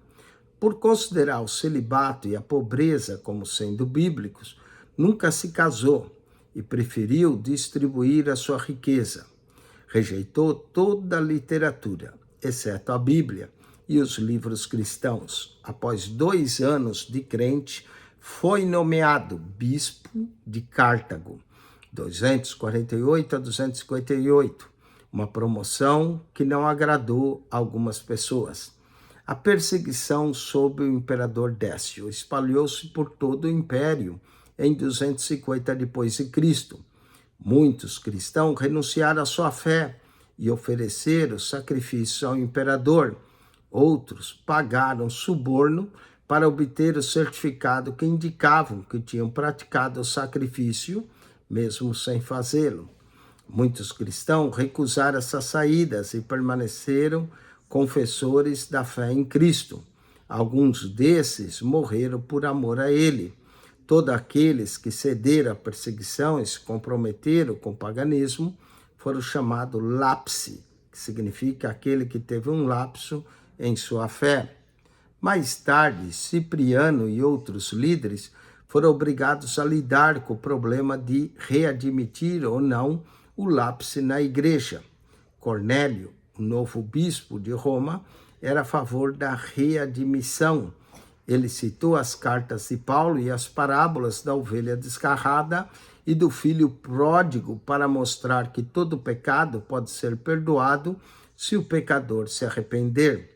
Por considerar o celibato e a pobreza como sendo bíblicos, nunca se casou e preferiu distribuir a sua riqueza. Rejeitou toda a literatura, exceto a Bíblia e os livros cristãos. Após 2 anos de crente, foi nomeado bispo de Cartago, 248 a 258, uma promoção que não agradou a algumas pessoas. A perseguição sob o imperador Décio espalhou-se por todo o império em 250 depois de Cristo. Muitos cristãos renunciaram à sua fé e ofereceram sacrifícios ao imperador. Outros pagaram suborno para obter o certificado que indicavam que tinham praticado o sacrifício, mesmo sem fazê-lo. Muitos cristãos recusaram essas saídas e permaneceram confessores da fé em Cristo. Alguns desses morreram por amor a ele. Todos aqueles que cederam à perseguição e se comprometeram com o paganismo foram chamados lapsi, que significa aquele que teve um lapso em sua fé. Mais tarde, Cipriano e outros líderes foram obrigados a lidar com o problema de readmitir ou não o lapse na igreja. Cornélio, o novo bispo de Roma, era a favor da readmissão. Ele citou as cartas de Paulo e as parábolas da ovelha desgarrada e do filho pródigo para mostrar que todo pecado pode ser perdoado se o pecador se arrepender.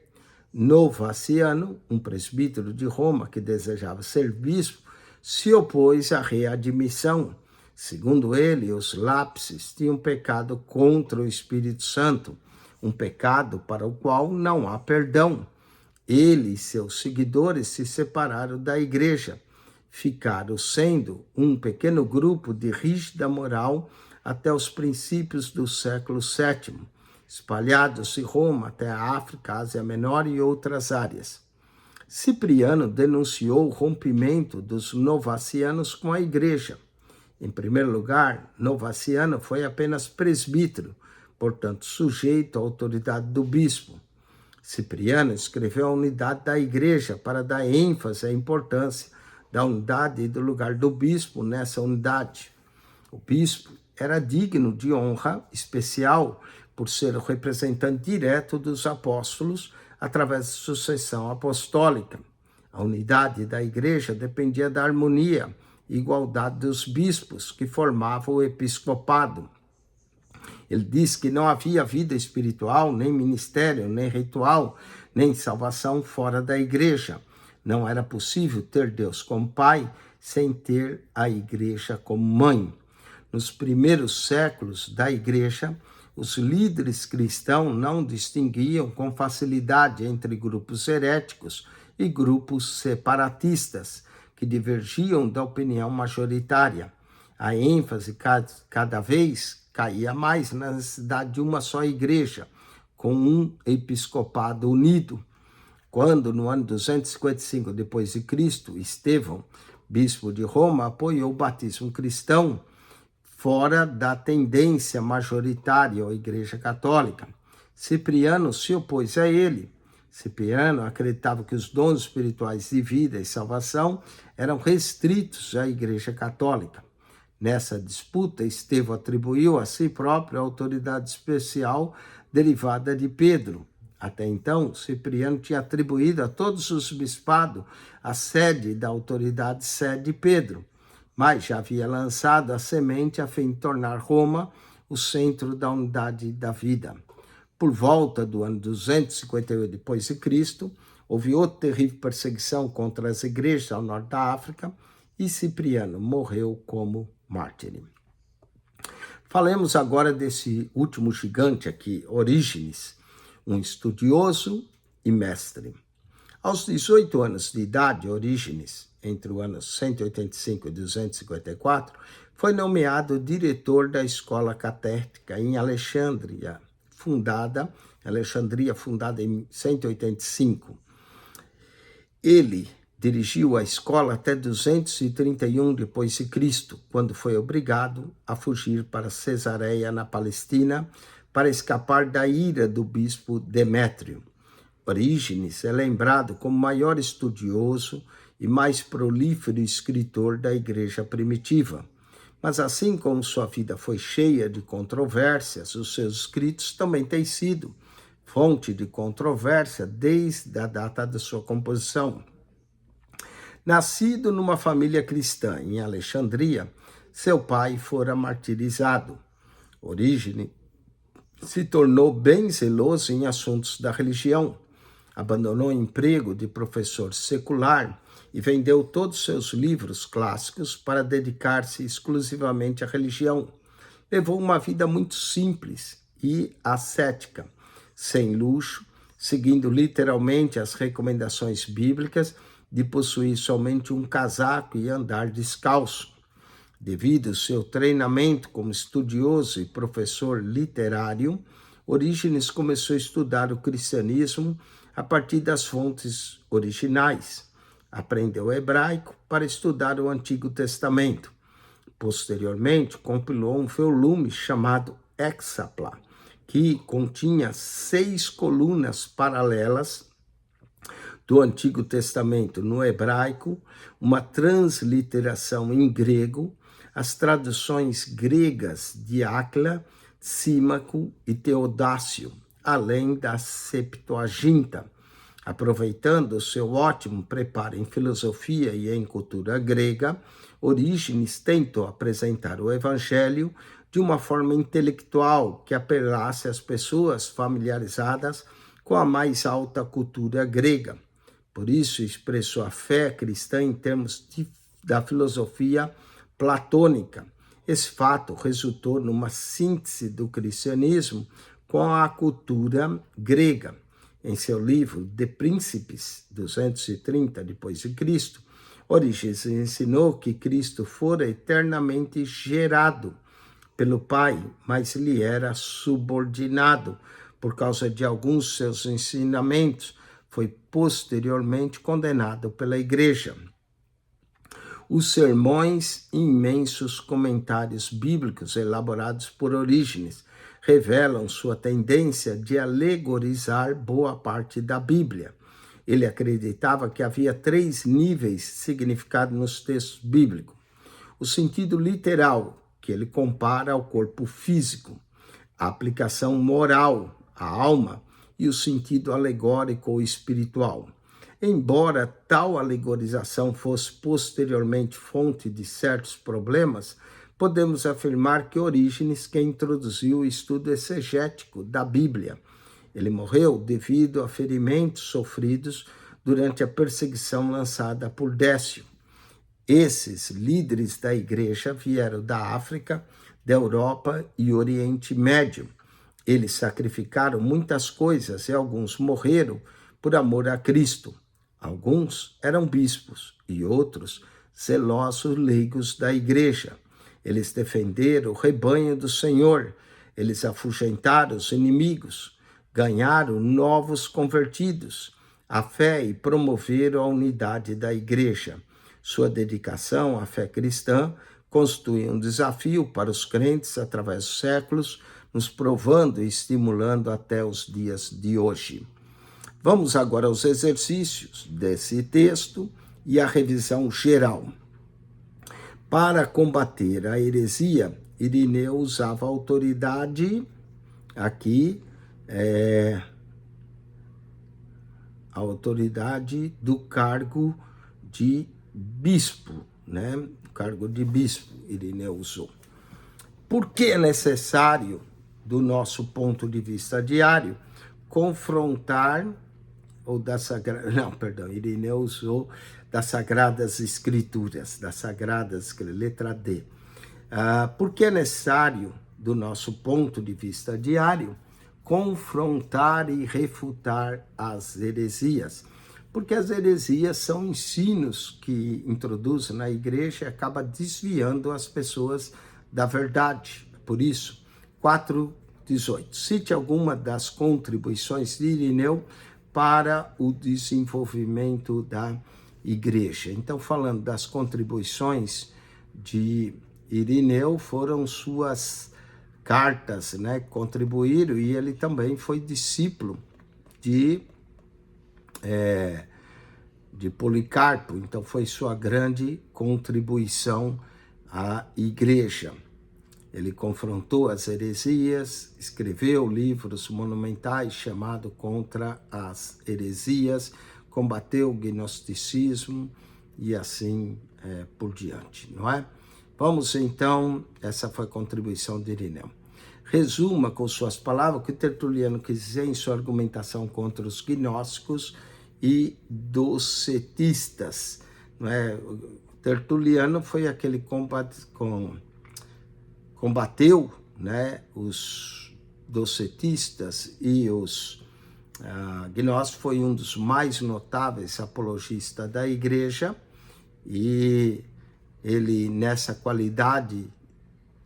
Novaciano, um presbítero de Roma que desejava ser bispo, se opôs à readmissão. Segundo ele, os lapses tinham pecado contra o Espírito Santo, um pecado para o qual não há perdão. Ele e seus seguidores se separaram da igreja, ficaram sendo um pequeno grupo de rígida moral até os princípios do século VII, espalhados de Roma até a África, Ásia Menor e outras áreas. Cipriano denunciou o rompimento dos novacianos com a igreja. Em primeiro lugar, novaciano foi apenas presbítero, portanto sujeito à autoridade do bispo. Cipriano escreveu a unidade da igreja para dar ênfase à importância da unidade e do lugar do bispo nessa unidade. O bispo era digno de honra especial por ser o representante direto dos apóstolos através da sucessão apostólica. A unidade da igreja dependia da harmonia e igualdade dos bispos que formavam o episcopado. Ele diz que não havia vida espiritual, nem ministério, nem ritual, nem salvação fora da igreja. Não era possível ter Deus como pai sem ter a igreja como mãe. Nos primeiros séculos da igreja, os líderes cristãos não distinguiam com facilidade entre grupos heréticos e grupos separatistas, que divergiam da opinião majoritária. A ênfase cada vez caía mais na necessidade de uma só igreja, com um episcopado unido. Quando, no ano 255 d.C., Estevão, bispo de Roma, apoiou o batismo cristão, fora da tendência majoritária à Igreja Católica, Cipriano se opôs a ele. Cipriano acreditava que os dons espirituais de vida e salvação eram restritos à Igreja Católica. Nessa disputa, Estevão atribuiu a si próprio a autoridade especial derivada de Pedro. Até então, Cipriano tinha atribuído a todos os bispados a sede da autoridade sede de Pedro, mas já havia lançado a semente a fim de tornar Roma o centro da unidade da vida. Por volta do ano 258 d.C., houve outra terrível perseguição contra as igrejas ao norte da África e Cipriano morreu como mártir. Falemos agora desse último gigante aqui, Orígenes, um estudioso e mestre. Aos 18 anos de idade, Orígenes, entre os anos 185 e 254, foi nomeado diretor da escola catética em Alexandria, fundada em 185. Ele dirigiu a escola até 231 d.C., quando foi obrigado a fugir para Cesareia, na Palestina, para escapar da ira do bispo Demétrio. Orígenes é lembrado como o maior estudioso e mais prolífero escritor da igreja primitiva. Mas assim como sua vida foi cheia de controvérsias, os seus escritos também têm sido fonte de controvérsia desde a data da sua composição. Nascido numa família cristã em Alexandria, seu pai fora martirizado. Orígenes se tornou bem zeloso em assuntos da religião. Abandonou o emprego de professor secular e vendeu todos os seus livros clássicos para dedicar-se exclusivamente à religião. Levou uma vida muito simples e ascética, sem luxo, seguindo literalmente as recomendações bíblicas de possuir somente um casaco e andar descalço. Devido ao seu treinamento como estudioso e professor literário, Orígenes começou a estudar o cristianismo a partir das fontes originais. Aprendeu hebraico para estudar o Antigo Testamento. Posteriormente, compilou um volume chamado Hexapla, que continha 6 colunas paralelas do Antigo Testamento no hebraico, uma transliteração em grego, as traduções gregas de Áquila, Símaco e Teodácio, além da Septuaginta. Aproveitando o seu ótimo preparo em filosofia e em cultura grega, Orígenes tentou apresentar o Evangelho de uma forma intelectual que apelasse às pessoas familiarizadas com a mais alta cultura grega. Por isso, expressou a fé cristã em termos da filosofia platônica. Esse fato resultou numa síntese do cristianismo com a cultura grega. Em seu livro De Príncipes, 230 d.C., Orígenes ensinou que Cristo fora eternamente gerado pelo Pai, mas lhe era subordinado por causa de alguns seus ensinamentos. Foi posteriormente condenado pela Igreja. Os sermões e imensos comentários bíblicos elaborados por Orígenes revelam sua tendência de alegorizar boa parte da Bíblia. Ele acreditava que havia 3 níveis de significado nos textos bíblicos. O sentido literal, que ele compara ao corpo físico, a aplicação moral, a alma, e o sentido alegórico ou espiritual. Embora tal alegorização fosse posteriormente fonte de certos problemas, podemos afirmar que Orígenes que introduziu o estudo exegético da Bíblia. Ele morreu devido a ferimentos sofridos durante a perseguição lançada por Décio. Esses líderes da igreja vieram da África, da Europa e Oriente Médio. Eles sacrificaram muitas coisas e alguns morreram por amor a Cristo. Alguns eram bispos e outros zelosos leigos da igreja. Eles defenderam o rebanho do Senhor. Eles afugentaram os inimigos, ganharam novos convertidos à fé e promoveram a unidade da igreja. Sua dedicação à fé cristã constitui um desafio para os crentes através dos séculos, nos provando e estimulando até os dias de hoje. Vamos agora aos exercícios desse texto e a revisão geral. Para combater a heresia, Irineu usava a autoridade, aqui, a autoridade do cargo de bispo, né? O cargo de bispo, Irineu usou. Por que é necessário, do nosso ponto de vista diário, confrontar, Irineu usou das Sagradas Escrituras, letra D. Por que é necessário, do nosso ponto de vista diário, confrontar e refutar as heresias? Porque as heresias são ensinos que introduzem na igreja e acaba desviando as pessoas da verdade. Por isso, 4:18. Cite alguma das contribuições de Irineu para o desenvolvimento da igreja. Então, falando das contribuições de Irineu, foram suas cartas, né, que contribuíram, e ele também foi discípulo de Policarpo, então foi sua grande contribuição à igreja. Ele confrontou as heresias, escreveu livros monumentais chamados Contra as Heresias, combateu o gnosticismo e assim por diante, não é? Vamos então, essa foi a contribuição de Irineu. Resuma com suas palavras o que Tertuliano quis dizer em sua argumentação contra os gnósticos e docetistas, não é? Tertuliano foi aquele que combateu, né, os docetistas e os gnósticos, foi um dos mais notáveis apologistas da igreja, e ele, nessa qualidade,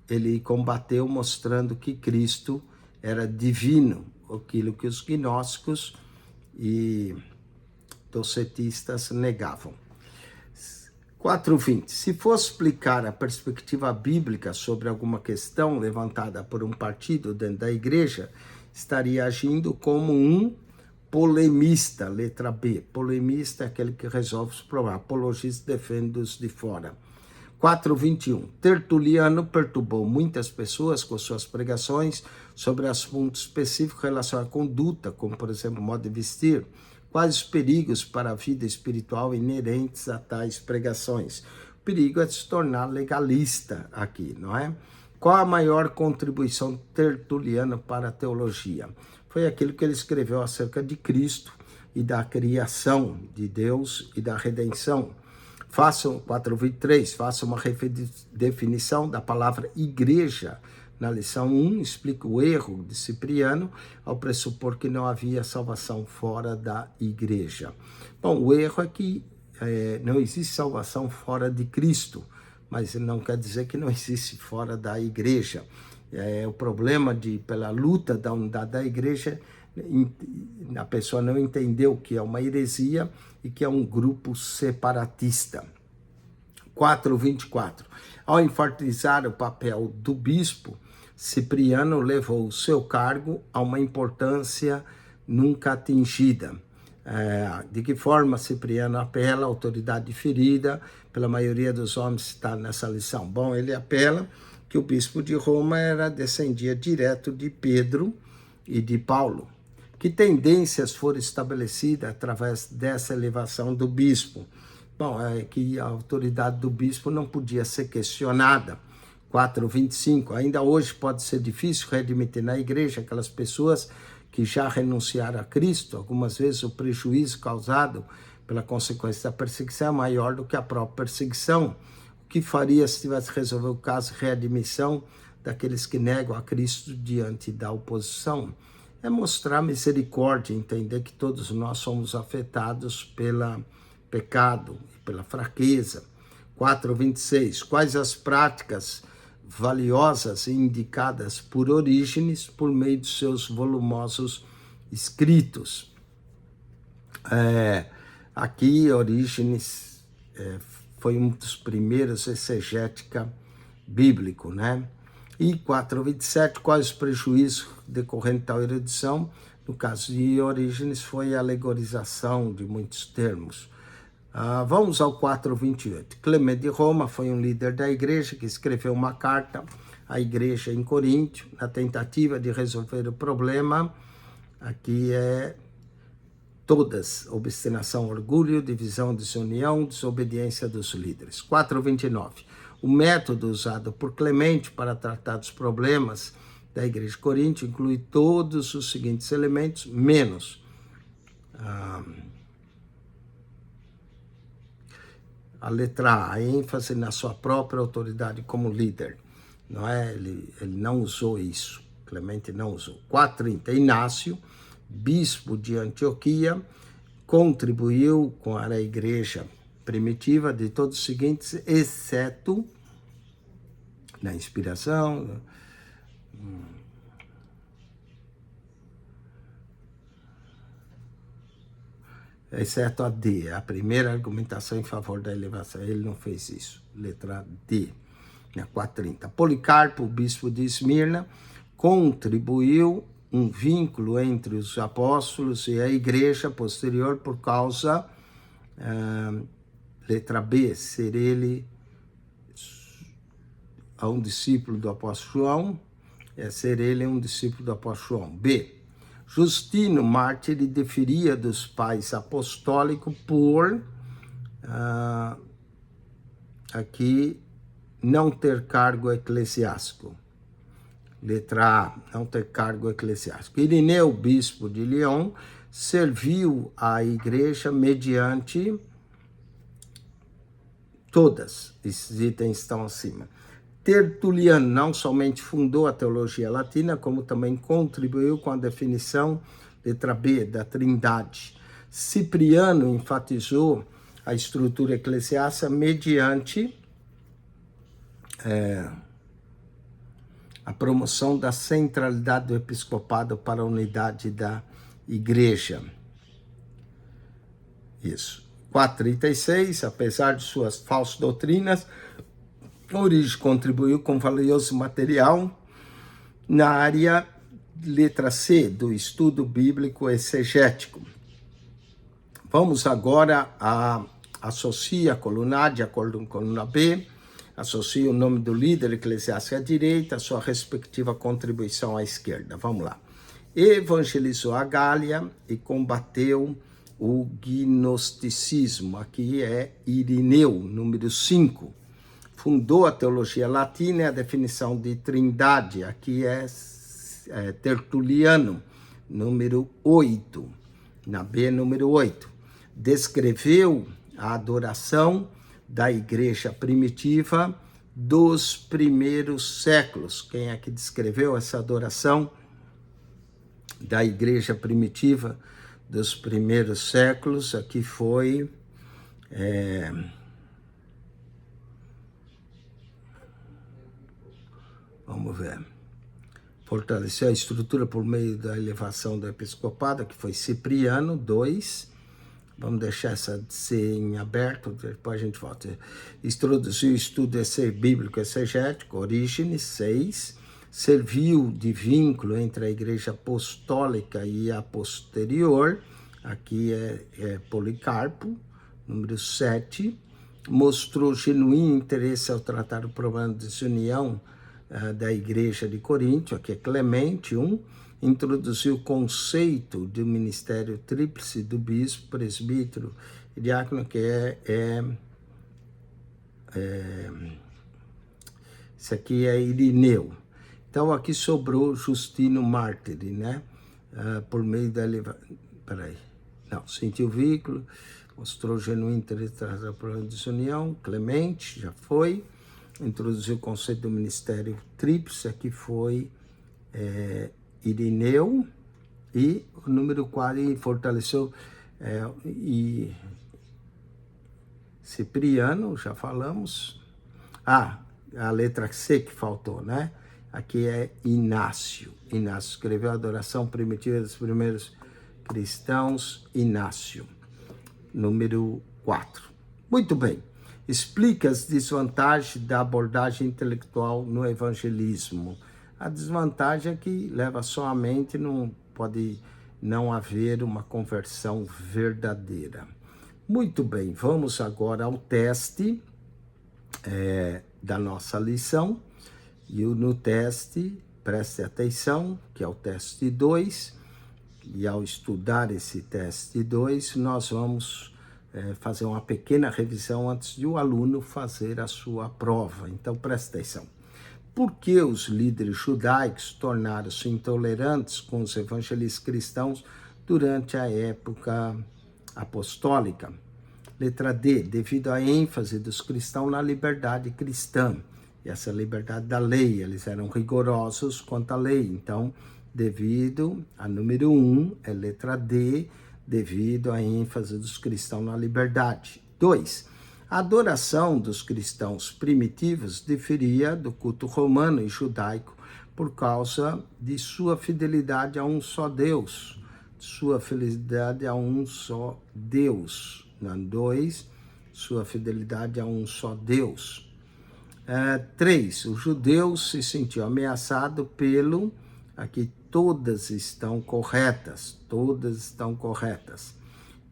ele combateu mostrando que Cristo era divino, aquilo que os gnósticos e docetistas negavam. 4:20. Se fosse explicar a perspectiva bíblica sobre alguma questão levantada por um partido dentro da igreja, estaria agindo como um polemista, letra B. Polemista é aquele que resolve os problemas. Apologista defende os de fora. 4:21. Tertuliano perturbou muitas pessoas com suas pregações sobre assuntos específicos relacionados à conduta, como, por exemplo, o modo de vestir. Quais os perigos para a vida espiritual inerentes a tais pregações? O perigo é de se tornar legalista aqui, não é? Qual a maior contribuição tertuliana para a teologia? Foi aquilo que ele escreveu acerca de Cristo e da criação de Deus e da redenção. 4:23, faça uma definição da palavra igreja. Na lição 1, explica o erro de Cipriano ao pressupor que não havia salvação fora da igreja. Bom, o erro é que não existe salvação fora de Cristo, mas não quer dizer que não existe fora da igreja. O problema pela luta da unidade da igreja, a pessoa não entendeu que é uma heresia e que é um grupo separatista. 4:24. Ao enfatizar o papel do bispo, Cipriano levou o seu cargo a uma importância nunca atingida. De que forma Cipriano apela à autoridade ferida pela maioria dos homens que está nessa lição? Bom, ele apela que o bispo de Roma descendia direto de Pedro e de Paulo. Que tendências foram estabelecidas através dessa elevação do bispo? Bom, é que a autoridade do bispo não podia ser questionada. 4:25. Ainda hoje pode ser difícil readmitir na igreja aquelas pessoas que já renunciaram a Cristo. Algumas vezes o prejuízo causado pela consequência da perseguição é maior do que a própria perseguição. O que faria se tivesse resolvido o caso de readmissão daqueles que negam a Cristo diante da oposição? É mostrar misericórdia, entender que todos nós somos afetados pelo pecado e pela fraqueza. 4:26. Quais as práticas valiosas e indicadas por Orígenes por meio de seus volumosos escritos? Aqui Orígenes foi um dos primeiros exegética bíblico, né? E 4:27, quais os prejuízos decorrentes da erudição? No caso de Orígenes, foi a alegorização de muitos termos. Vamos ao 4:28. Clemente de Roma foi um líder da igreja que escreveu uma carta à igreja em Coríntio, na tentativa de resolver o problema. Aqui todas: obstinação, orgulho, divisão, desunião, desobediência dos líderes. 4:29. O método usado por Clemente para tratar dos problemas da igreja de Corinto inclui todos os seguintes elementos, menos a letra A, a ênfase na sua própria autoridade como líder. Não é? Ele não usou isso. Clemente não usou. 4:30. Inácio, bispo de Antioquia, contribuiu com a igreja primitiva de todos os seguintes, exceto na inspiração, exceto a D, a primeira argumentação em favor da elevação. Ele não fez isso. Letra D, 4:30. Policarpo, o bispo de Esmirna, contribuiu um vínculo entre os apóstolos e a igreja posterior por causa, letra B, ser ele um discípulo do apóstolo João, ser ele um discípulo do apóstolo João. B, Justino, mártir, deferia dos pais apostólicos por, aqui, não ter cargo eclesiástico. Letra A, não ter cargo eclesiástico. Irineu, bispo de Lyon, serviu à igreja mediante todas, esses itens estão acima. Tertuliano não somente fundou a teologia latina, como também contribuiu com a definição, letra B, da Trindade. Cipriano enfatizou a estrutura eclesiástica mediante a promoção da centralidade do episcopado para a unidade da igreja. Isso. 4:36, apesar de suas falsas doutrinas, Orígenes contribuiu com valioso material na área, letra C, do estudo bíblico exegético. Vamos agora associar a coluna A de acordo com a coluna B, associa o nome do líder eclesiástico à direita, a sua respectiva contribuição à esquerda. Vamos lá. Evangelizou a Gália e combateu o gnosticismo. Aqui é Irineu, número 5. Fundou a teologia latina e a definição de trindade. Aqui é Tertuliano, número 8. Na B, número 8. Descreveu a adoração da igreja primitiva dos primeiros séculos. Quem é que descreveu essa adoração da igreja primitiva dos primeiros séculos? Aqui foi Vamos ver. Fortaleceu a estrutura por meio da elevação do episcopado, que foi Cipriano, 2. Vamos deixar essa ser em aberto, depois a gente volta. Introduziu o estudo bíblico exegético, Orígenes, 6. Serviu de vínculo entre a igreja apostólica e a posterior, aqui é Policarpo, número 7. Mostrou genuíno interesse ao tratar o problema de desunião da igreja de Corinto, aqui é Clemente, 1. Introduziu o conceito do ministério tríplice do bispo, presbítero e diácono, que isso aqui é Irineu. Então, aqui sobrou Justino Mártire, né? Por meio da sentiu o vínculo, mostrou genuíno interesse em tratar o problema de desunião, Clemente, já foi. Introduziu o conceito do ministério tríplice, aqui foi Irineu, e o número 4 fortaleceu Cipriano, já falamos. A letra C que faltou, né? Aqui é Inácio. Inácio escreveu a adoração primitiva dos primeiros cristãos, Inácio, número 4. Muito bem. Explica as desvantagens da abordagem intelectual no evangelismo. A desvantagem é que leva só a mente, não pode não haver uma conversão verdadeira. Muito bem, vamos agora ao teste da nossa lição. E no teste, preste atenção, que é o teste 2. E ao estudar esse teste 2, nós vamos fazer uma pequena revisão antes de o aluno fazer a sua prova. Então, preste atenção. Por que os líderes judaicos tornaram-se intolerantes com os evangelistas cristãos durante a época apostólica? Letra D, devido à ênfase dos cristãos na liberdade cristã. E essa liberdade da lei, eles eram rigorosos quanto à lei. Então, devido a número 1, é letra D, devido à ênfase dos cristãos na liberdade. 2. A adoração dos cristãos primitivos diferia do culto romano e judaico por causa de sua fidelidade a um só Deus. Sua fidelidade a um só Deus. 2. Sua fidelidade a um só Deus. 3. Os judeus se sentiam ameaçados pelo... Aqui todas estão corretas. Todas estão corretas.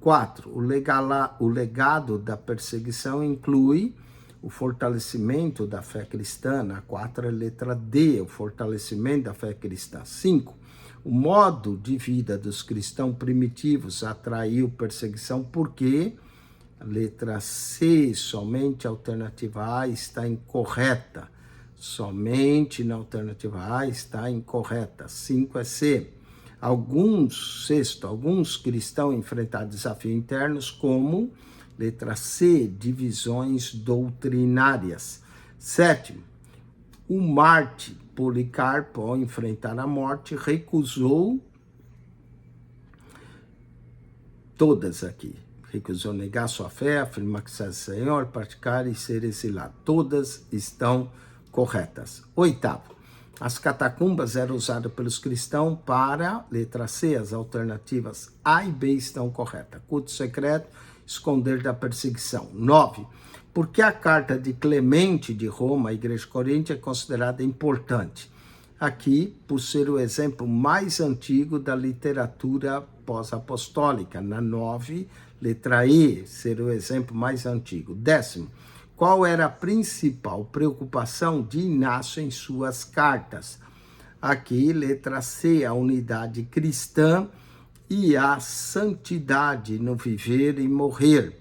4. O legado da perseguição inclui o fortalecimento da fé cristã. Na 4 é letra D, o fortalecimento da fé cristã. 5. O modo de vida dos cristãos primitivos atraiu perseguição porque a letra C, somente a alternativa A está incorreta. Somente na alternativa A está incorreta. 5 é C. Alguns cristãos enfrentaram desafios internos como, letra C, divisões doutrinárias. 7. O mártir Policarpo, ao enfrentar a morte, recusou todas aqui. Recusou negar sua fé, afirmar que é Senhor, praticar e ser exilado. Todas estão corretas. 8. As catacumbas eram usadas pelos cristãos para, letra C, as alternativas A e B estão corretas. Culto secreto, esconder da perseguição. 9. Por que a carta de Clemente de Roma, à igreja de Corinto, é considerada importante? Aqui, por ser o exemplo mais antigo da literatura pós-apostólica. Na 9, letra E, ser o exemplo mais antigo. 10. Qual era a principal preocupação de Inácio em suas cartas? Aqui, letra C, a unidade cristã e a santidade no viver e morrer.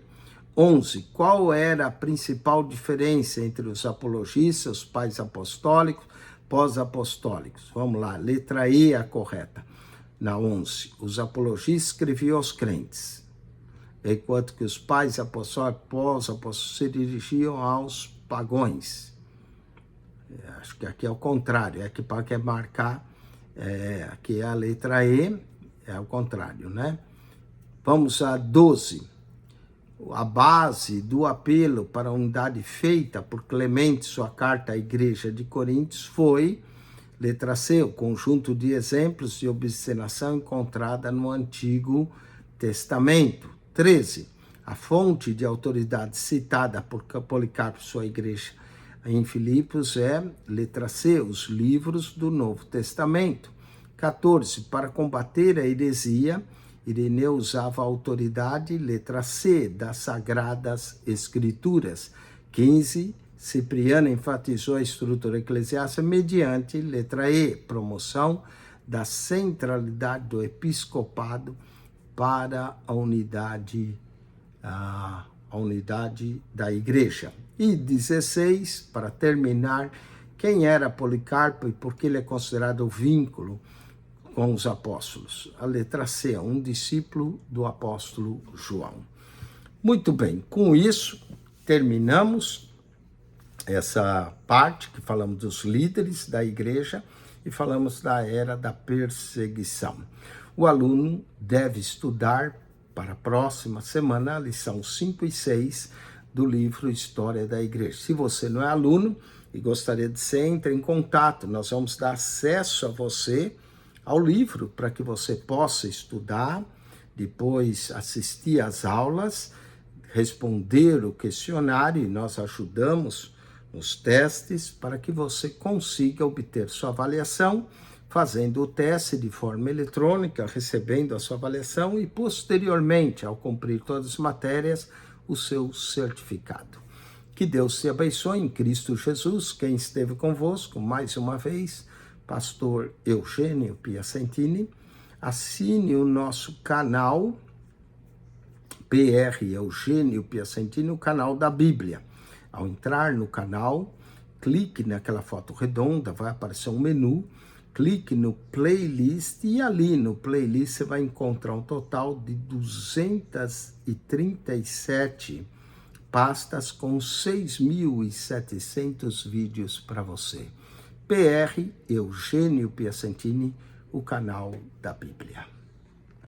11. Qual era a principal diferença entre os apologistas, os pais apostólicos, pós-apostólicos? Vamos lá, letra E, a correta. Na 11, os apologistas escreviam aos crentes, enquanto que os pais apostólicos, pós-apostólicos, se dirigiam aos pagões. Acho que aqui é o contrário, aqui para quer marcar, aqui é a letra E, é o contrário, né? Vamos a 12. a base do apelo para a unidade feita por Clemente, sua carta à igreja de Coríntios, foi, letra C, o conjunto de exemplos de obstinação encontrada no Antigo Testamento. 13, a fonte de autoridade citada por Policarpo, sua igreja em Filipos, é, letra C, os livros do Novo Testamento. 14, para combater a heresia, Ireneu usava a autoridade, letra C, das Sagradas Escrituras. 15, Cipriano enfatizou a estrutura eclesiástica mediante, letra E, promoção da centralidade do episcopado para a unidade da igreja. E 16, para terminar, quem era Policarpo e por que ele é considerado o vínculo com os apóstolos? A letra C, um discípulo do apóstolo João. Muito bem, com isso terminamos essa parte que falamos dos líderes da igreja e falamos da era da perseguição. O aluno deve estudar para a próxima semana a lição 5 e 6 do livro História da Igreja. Se você não é aluno e gostaria de ser, entre em contato. Nós vamos dar acesso a você ao livro para que você possa estudar, depois assistir às aulas, responder o questionário, e nós ajudamos nos testes para que você consiga obter sua avaliação, fazendo o teste de forma eletrônica, recebendo a sua avaliação e, posteriormente, ao cumprir todas as matérias, o seu certificado. Que Deus te abençoe em Cristo Jesus. Quem esteve convosco, mais uma vez, pastor Eugênio Piacentini. Assine o nosso canal, PR Eugênio Piacentini, o canal da Bíblia. Ao entrar no canal, clique naquela foto redonda, vai aparecer um menu, clique no playlist e ali no playlist você vai encontrar um total de 237 pastas com 6.700 vídeos para você. PR Eugênio Piacentini, o canal da Bíblia.